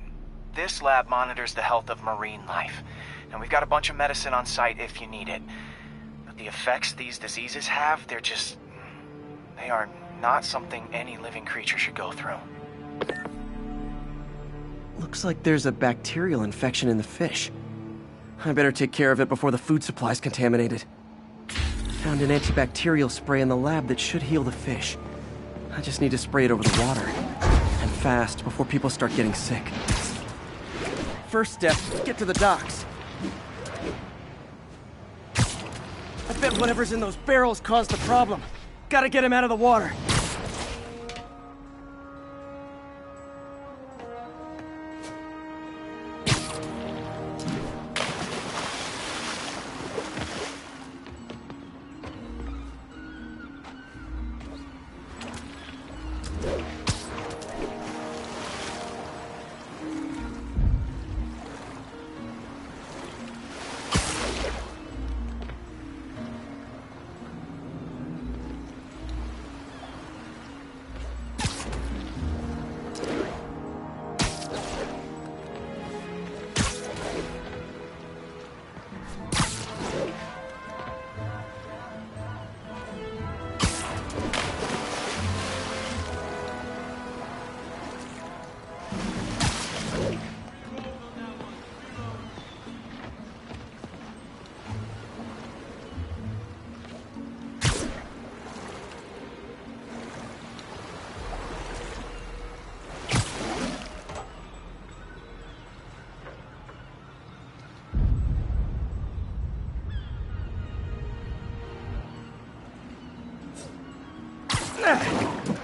This lab monitors the health of marine life, and we've got a bunch of medicine on site if you need it. But the effects these diseases have, they are not something any living creature should go through. Looks like there's a bacterial infection in the fish. I better take care of it before the food supply's contaminated. Found an antibacterial spray in the lab that should heal the fish. I just need to spray it over the water. And fast, before people start getting sick. First step, get to the docks. I bet whatever's in those barrels caused the problem. Gotta get him out of the water.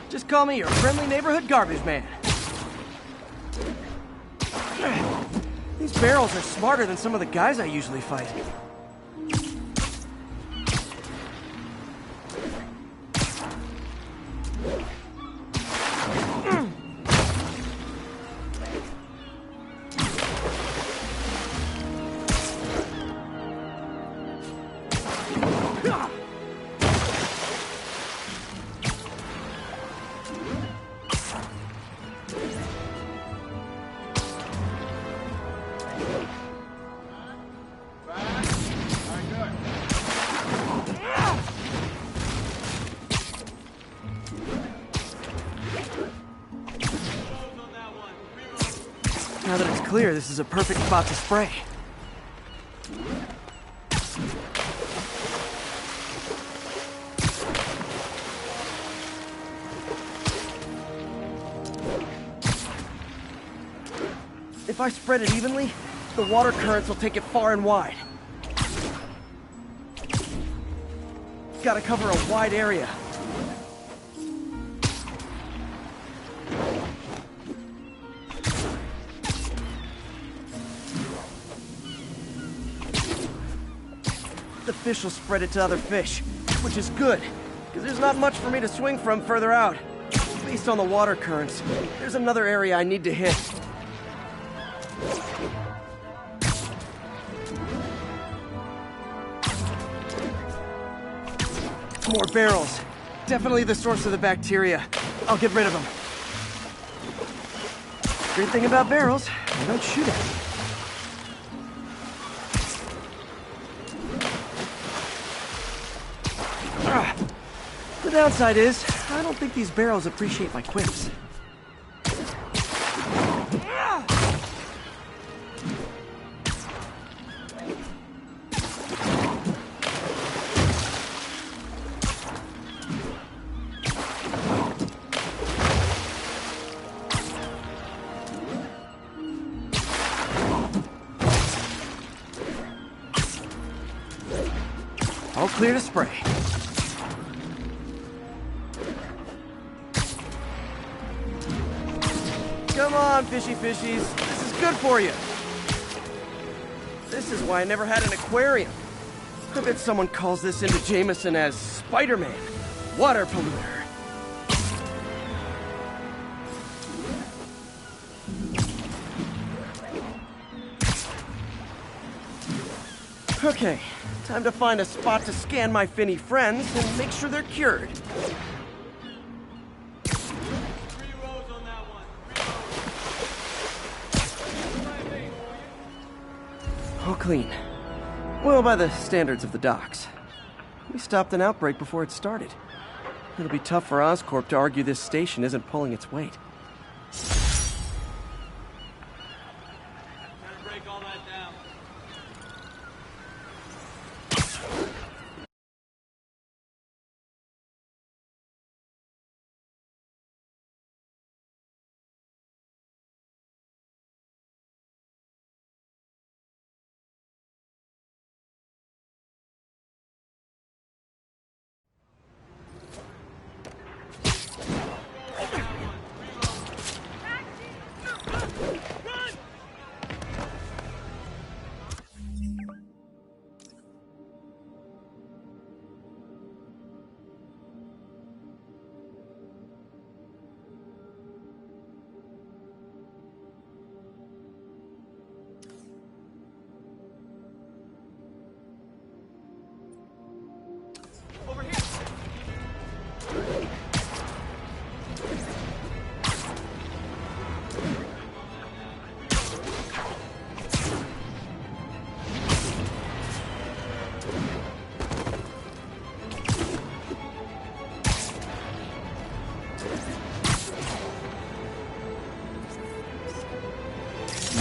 Just call me your friendly neighborhood garbage man. These barrels are smarter than some of the guys I usually fight. Now that it's clear, this is a perfect spot to spray. If I spread it evenly, the water currents will take it far and wide. Gotta cover a wide area. The fish will spread it to other fish, which is good, because there's not much for me to swing from further out. Based on the water currents, there's another area I need to hit. More barrels. Definitely the source of the bacteria. I'll get rid of them. Great thing about barrels, they don't shoot at me. The downside is, I don't think these barrels appreciate my quips. All clear to spray. Come on, fishy fishies. This is good for you. This is why I never had an aquarium. I bet someone calls this into Jameson as Spider-Man, water polluter. Okay, time to find a spot to scan my finny friends and make sure they're cured. clean. Well, by the standards of the docks. We stopped an outbreak before it started. It'll be tough for Oscorp to argue this station isn't pulling its weight.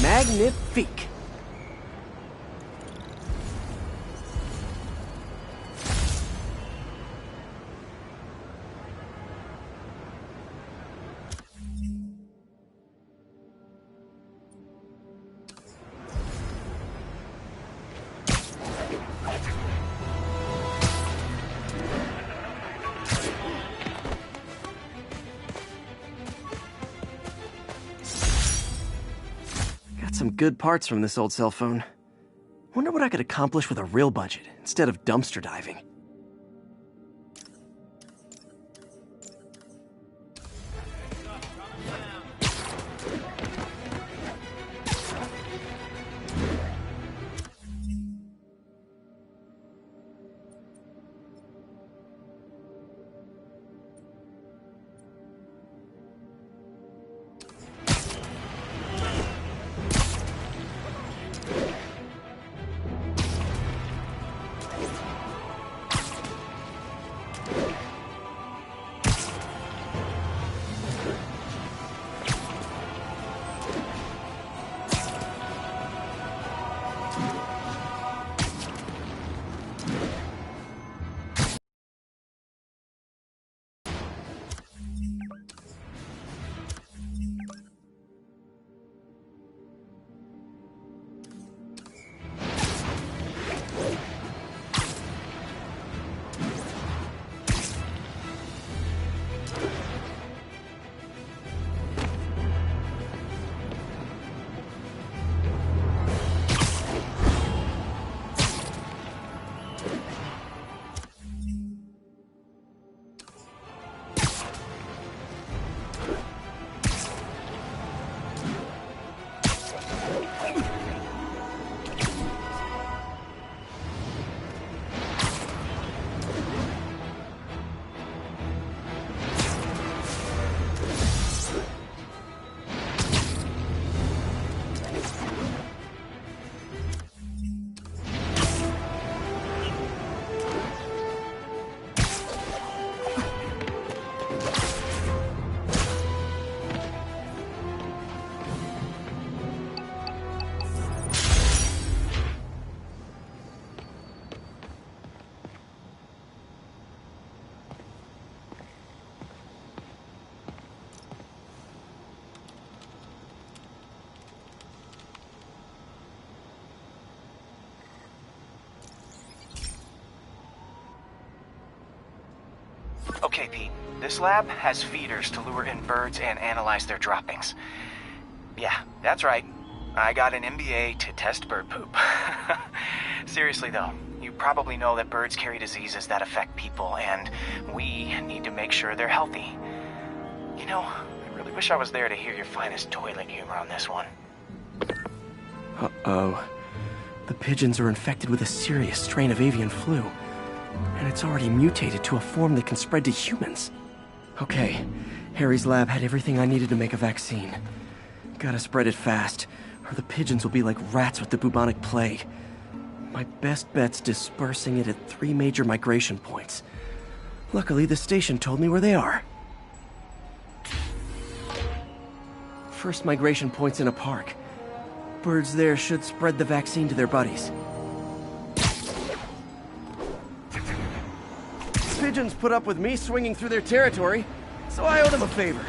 Magnifique. Some good parts from this old cell phone. Wonder what I could accomplish with a real budget instead of dumpster diving. Okay, Pete. This lab has feeders to lure in birds and analyze their droppings. Yeah, that's right. I got an MBA to test bird poop. Seriously though, you probably know that birds carry diseases that affect people, and we need to make sure they're healthy. You know, I really wish I was there to hear your finest toilet humor on this one. Uh-oh. The pigeons are infected with a serious strain of avian flu. And it's already mutated to a form that can spread to humans. Okay, Harry's lab had everything I needed to make a vaccine. Gotta spread it fast, or the pigeons will be like rats with the bubonic plague. My best bet's dispersing it at 3 major migration points. Luckily, the station told me where they are. First migration point's in a park. Birds there should spread the vaccine to their buddies. Pigeons put up with me swinging through their territory, so I owe them a favor.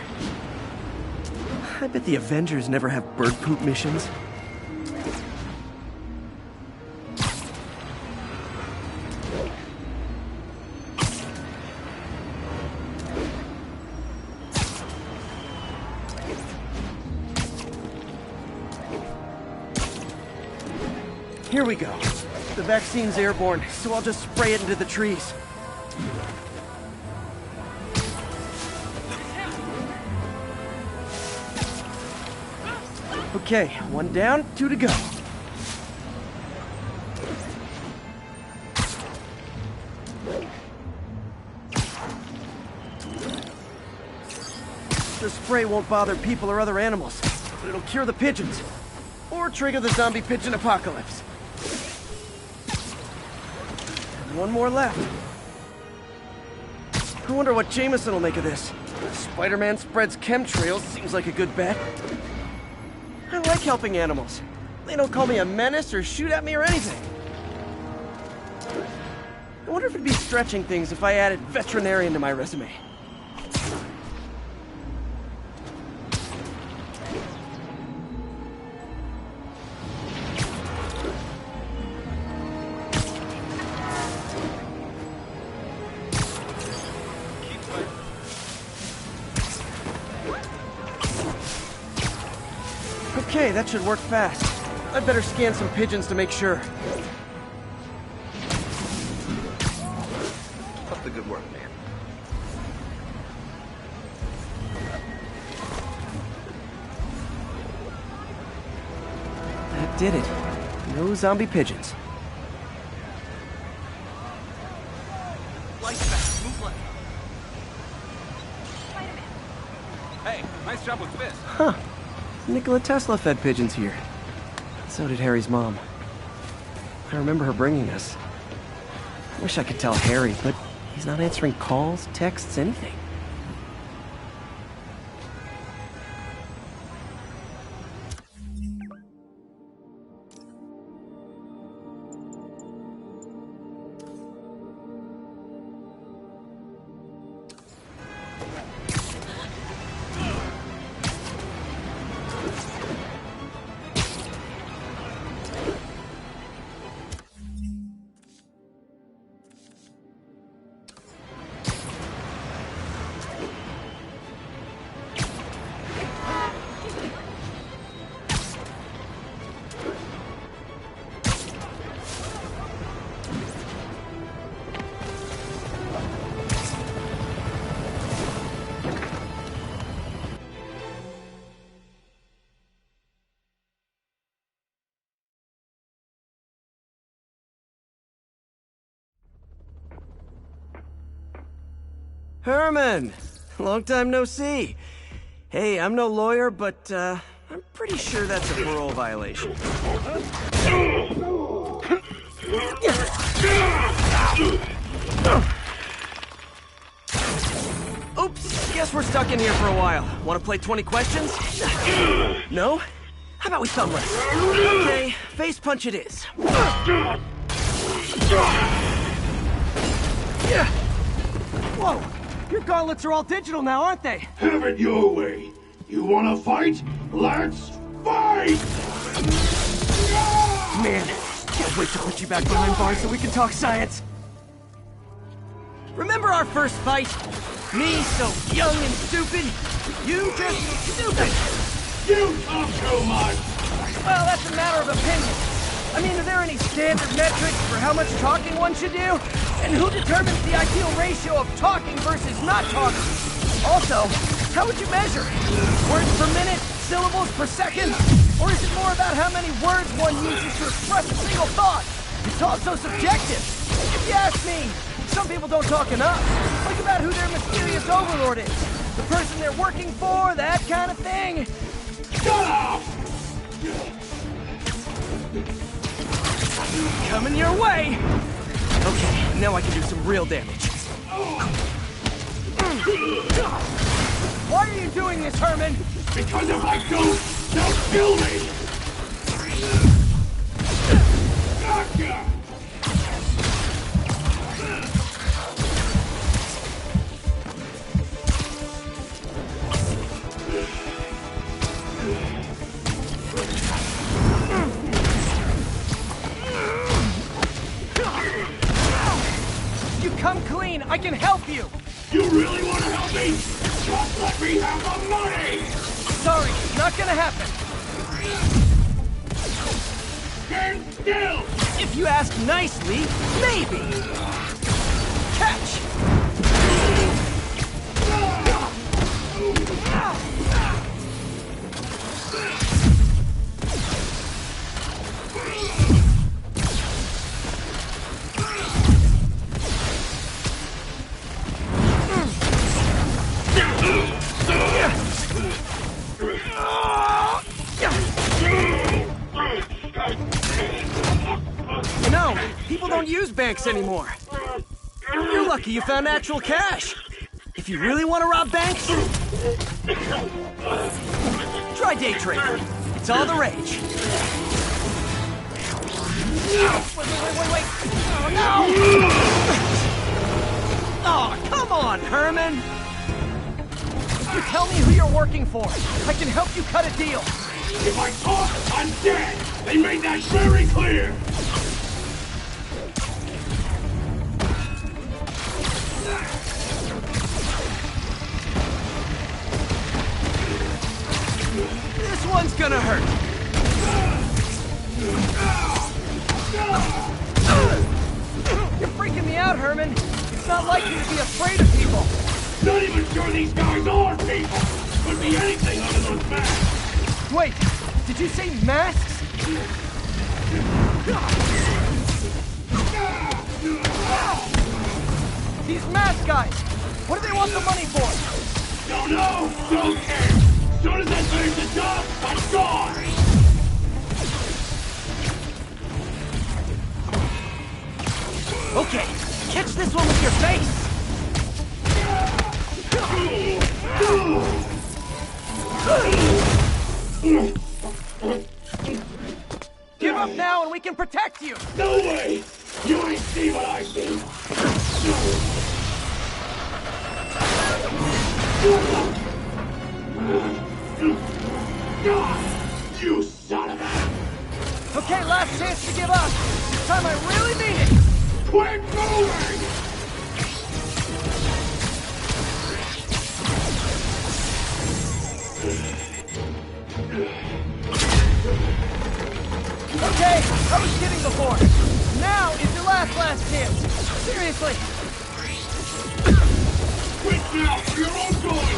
I bet the Avengers never have bird poop missions. Here we go. The vaccine's airborne, so I'll just spray it into the trees. Okay, 1 down, 2 to go. The spray won't bother people or other animals, but it'll cure the pigeons. Or trigger the zombie pigeon apocalypse. And 1 more left. I wonder what Jameson will make of this. Spider-Man spreads chemtrails, seems like a good bet. I like helping animals. They don't call me a menace or shoot at me or anything. I wonder if it'd be stretching things if I added veterinarian to my resume. Okay, that should work fast. I'd better scan some pigeons to make sure. Keep up the good work, man. That did it. No zombie pigeons. Lights back. Move left. Hey, nice job with this. Huh. Nikola Tesla fed pigeons here. So did Harry's mom. I remember her bringing us. I wish I could tell Harry, but he's not answering calls, texts, anything. Herman! Long time no see. Hey, I'm no lawyer, but, I'm pretty sure that's a parole violation. Oops, guess we're stuck in here for a while. Want to play 20 questions? No? How about we thumb wrestle? Okay, face punch it is. Whoa! Your gauntlets are all digital now, aren't they? Have it your way. You wanna fight? Let's fight! Man, can't wait to put you back behind bars so we can talk science. Remember our first fight? Me so young and stupid, you just stupid. You talk too much. Well, that's a matter of opinion. I mean, are there any standard metrics for how much talking one should do? And who determines the ideal ratio of talking versus not talking? Also, how would you measure? Words per minute? Syllables per second? Or is it more about how many words one uses to express a single thought? It's all so subjective. If you ask me, some people don't talk enough. Think about who their mysterious overlord is. The person they're working for, that kind of thing. Shut up! Coming your way! Okay, now I can do some real damage. Why are you doing this, Herman? Because if I don't, they'll kill me! Gotcha! You come clean, I can help you! You really want to help me? Just let me have the money! Sorry, not gonna happen. Stand still! If you ask nicely, maybe. Catch! You know, people don't use banks anymore. You're lucky you found actual cash. If you really want to rob banks, try day trading. It's all the rage. Wait. Oh, no! Oh, come on, Herman! You tell me who you're working for. I can help you cut a deal. If I talk, I'm dead! They made that very clear! This one's gonna hurt. You're freaking me out, Herman. It's not like you to be afraid of people. Not even sure these guys are people! Could be anything under those masks! Wait, did you say masks? These mask guys! What do they want the money for? Don't know! Don't care! Soon as I finish the job, I'm gone! Okay, catch this one with your face! Give up now and we can protect you! No way! You ain't see what I see! You son of a... Okay, last chance to give up! This time I really mean it! Quit moving! Okay, I was kidding before. Now is your last chance. Seriously. Quit now, for your own good!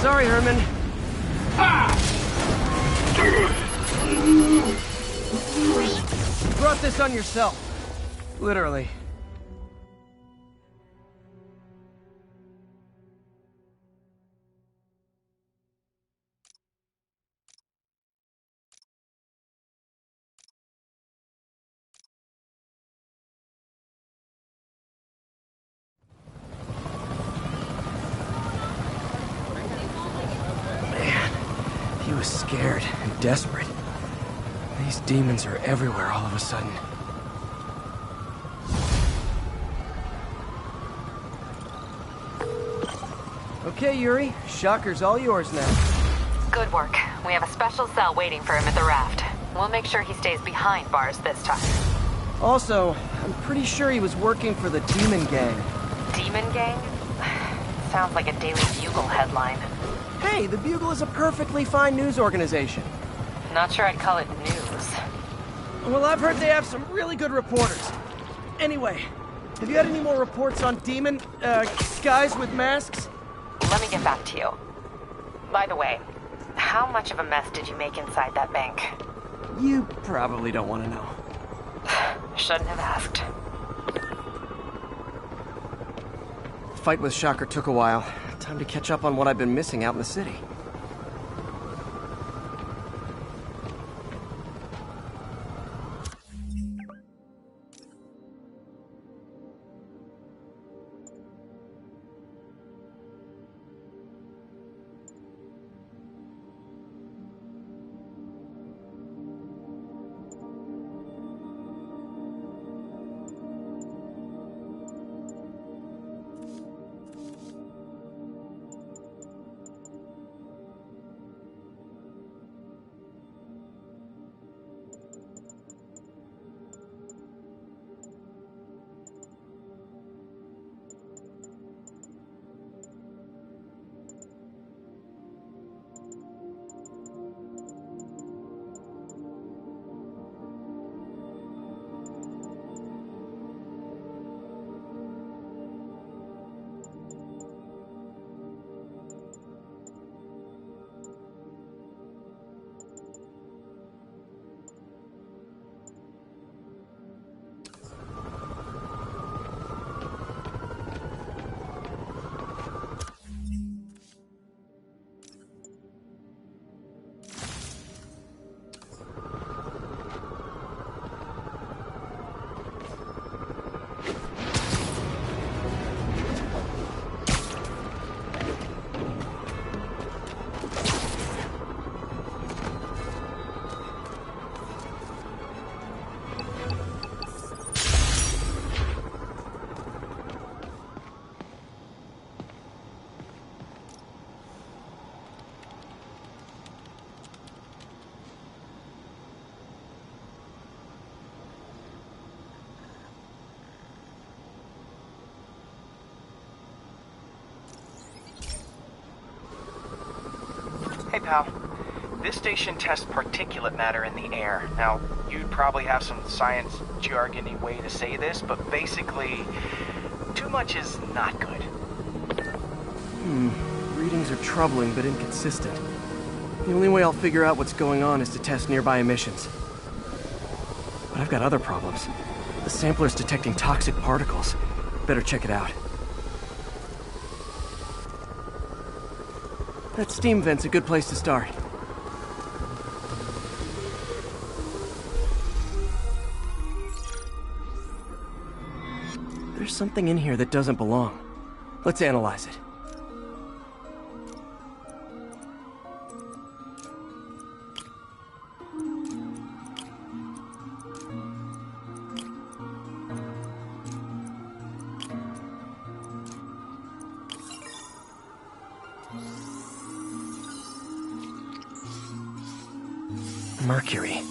Sorry, Herman. You brought this on yourself. Literally. He was scared and desperate. These demons are everywhere all of a sudden. Okay, Yuri. Shocker's all yours now. Good work. We have a special cell waiting for him at the raft. We'll make sure he stays behind bars this time. Also, I'm pretty sure he was working for the Demon Gang. Demon Gang? Sounds like a Daily Bugle headline. Hey, the Bugle is a perfectly fine news organization. Not sure I'd call it news. Well, I've heard they have some really good reporters. Anyway, have you had any more reports on demon, guys with masks? Let me get back to you. By the way, how much of a mess did you make inside that bank? You probably don't want to know. Shouldn't have asked. The fight with Shocker took a while. Time to catch up on what I've been missing out in the city. Hey, pal. This station tests particulate matter in the air. Now, you'd probably have some science jargony way to say this, but basically, too much is not good. Readings are troubling but inconsistent. The only way I'll figure out what's going on is to test nearby emissions. But I've got other problems. The sampler's detecting toxic particles. Better check it out. That steam vent's a good place to start. There's something in here that doesn't belong. Let's analyze it. Mercury.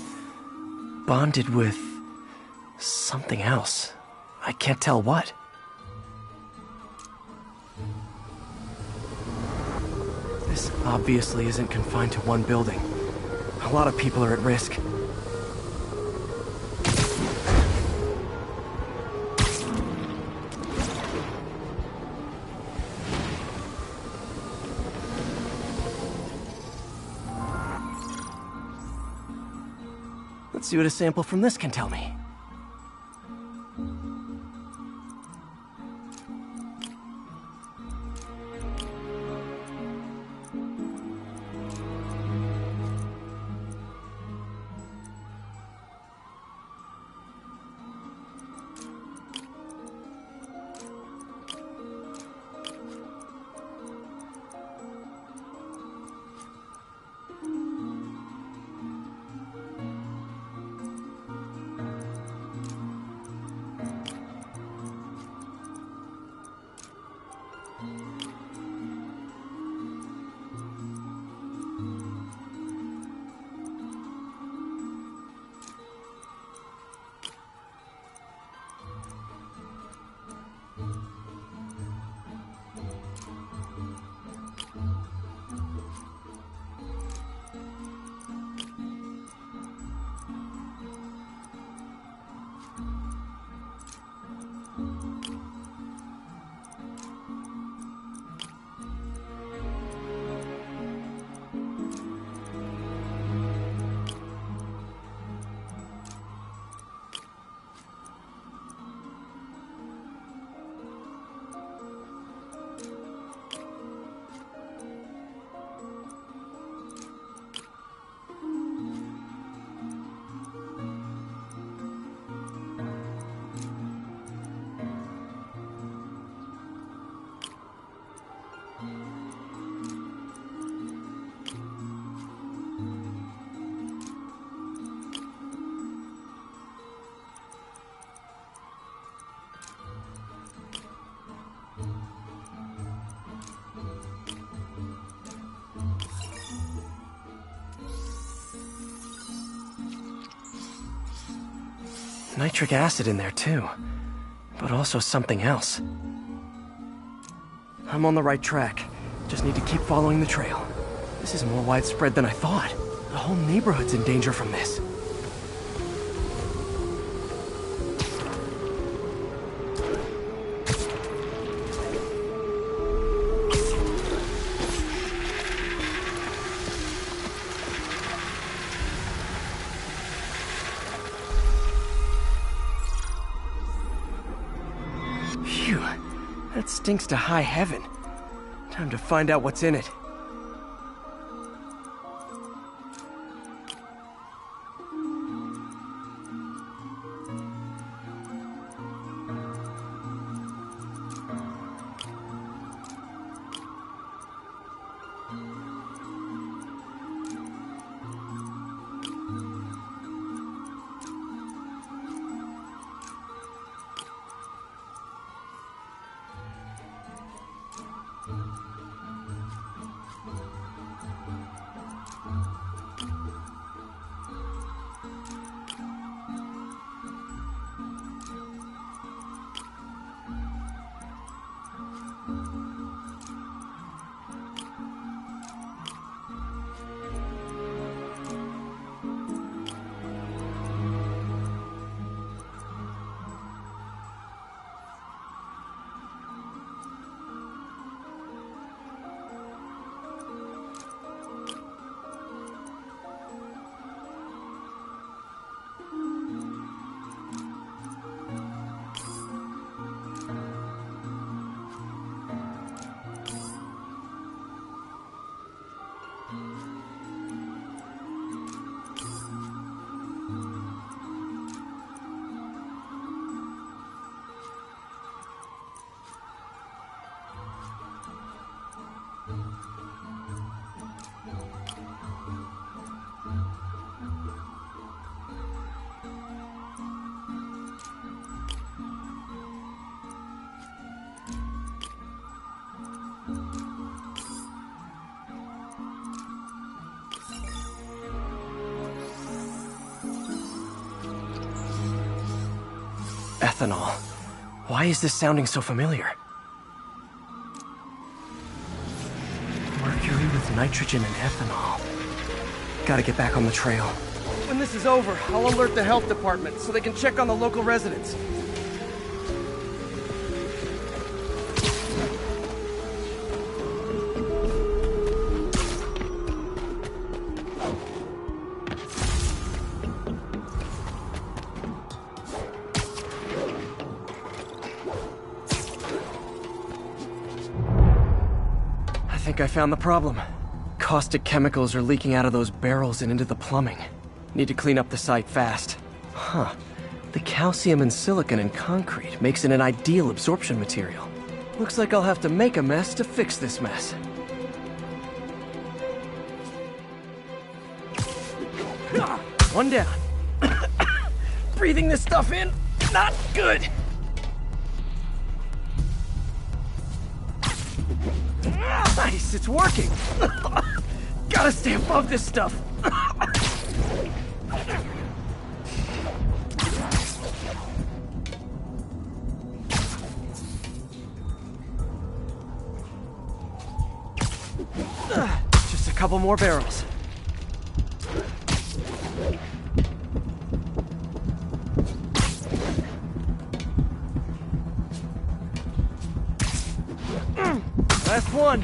Bonded with something else. I can't tell what. This obviously isn't confined to one building. A lot of people are at risk. Let's see what a sample from this can tell me. There's nitric acid in there too, but also something else. I'm on the right track. Just need to keep following the trail. This is more widespread than I thought. The whole neighborhood's in danger from this. Phew, that stinks to high heaven. Time to find out what's in it. Ethanol. Why is this sounding so familiar? Mercury with nitrogen and ethanol. Gotta get back on the trail. When this is over, I'll alert the health department so they can check on the local residents. I think I found the problem. Caustic chemicals are leaking out of those barrels and into the plumbing. Need to clean up the site fast. Huh. The calcium and silicon in concrete makes it an ideal absorption material. Looks like I'll have to make a mess to fix this mess. One down. Breathing this stuff in, not good. Nice, it's working. Gotta stay above this stuff. Just a couple more barrels. Last one.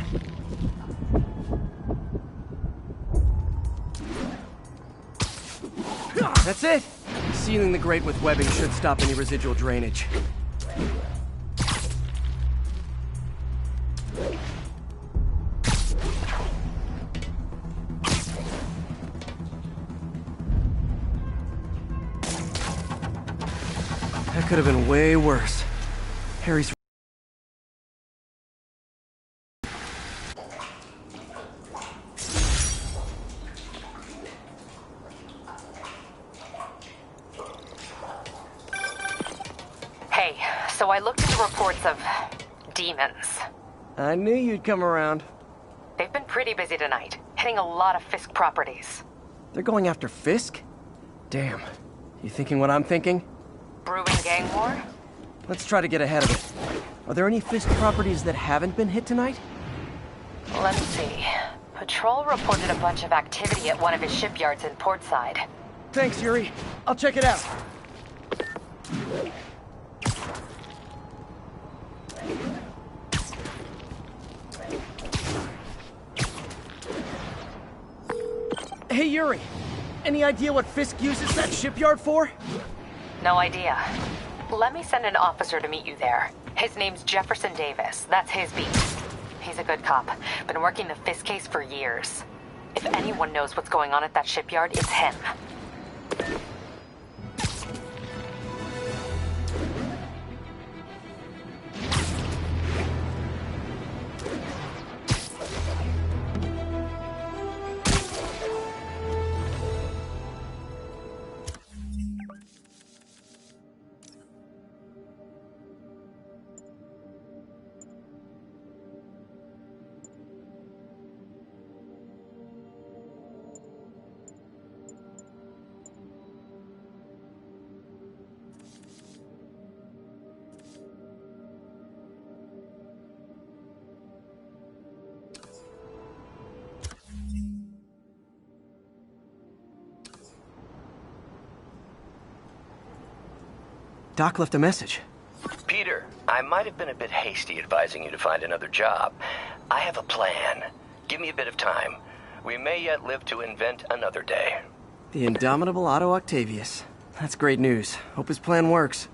That's it. Sealing the grate with webbing should stop any residual drainage. That could have been way worse. Harry's... Hey, so I looked into reports of demons. I knew you'd come around. They've been pretty busy tonight, hitting a lot of Fisk properties. They're going after Fisk? Damn. You thinking what I'm thinking? Brewing gang war? Let's try to get ahead of it. Are there any Fisk properties that haven't been hit tonight? Let's see. Patrol reported a bunch of activity at one of his shipyards in Portside. Thanks, Yuri. I'll check it out. Hey, Yuri. Any idea what Fisk uses that shipyard for? No idea. Let me send an officer to meet you there. His name's Jefferson Davis. That's his beat. He's a good cop. Been working the Fisk case for years. If anyone knows what's going on at that shipyard, it's him. Doc left a message. Peter, I might have been a bit hasty advising you to find another job. I have a plan. Give me a bit of time. We may yet live to invent another day. The indomitable Otto Octavius. That's great news. Hope his plan works.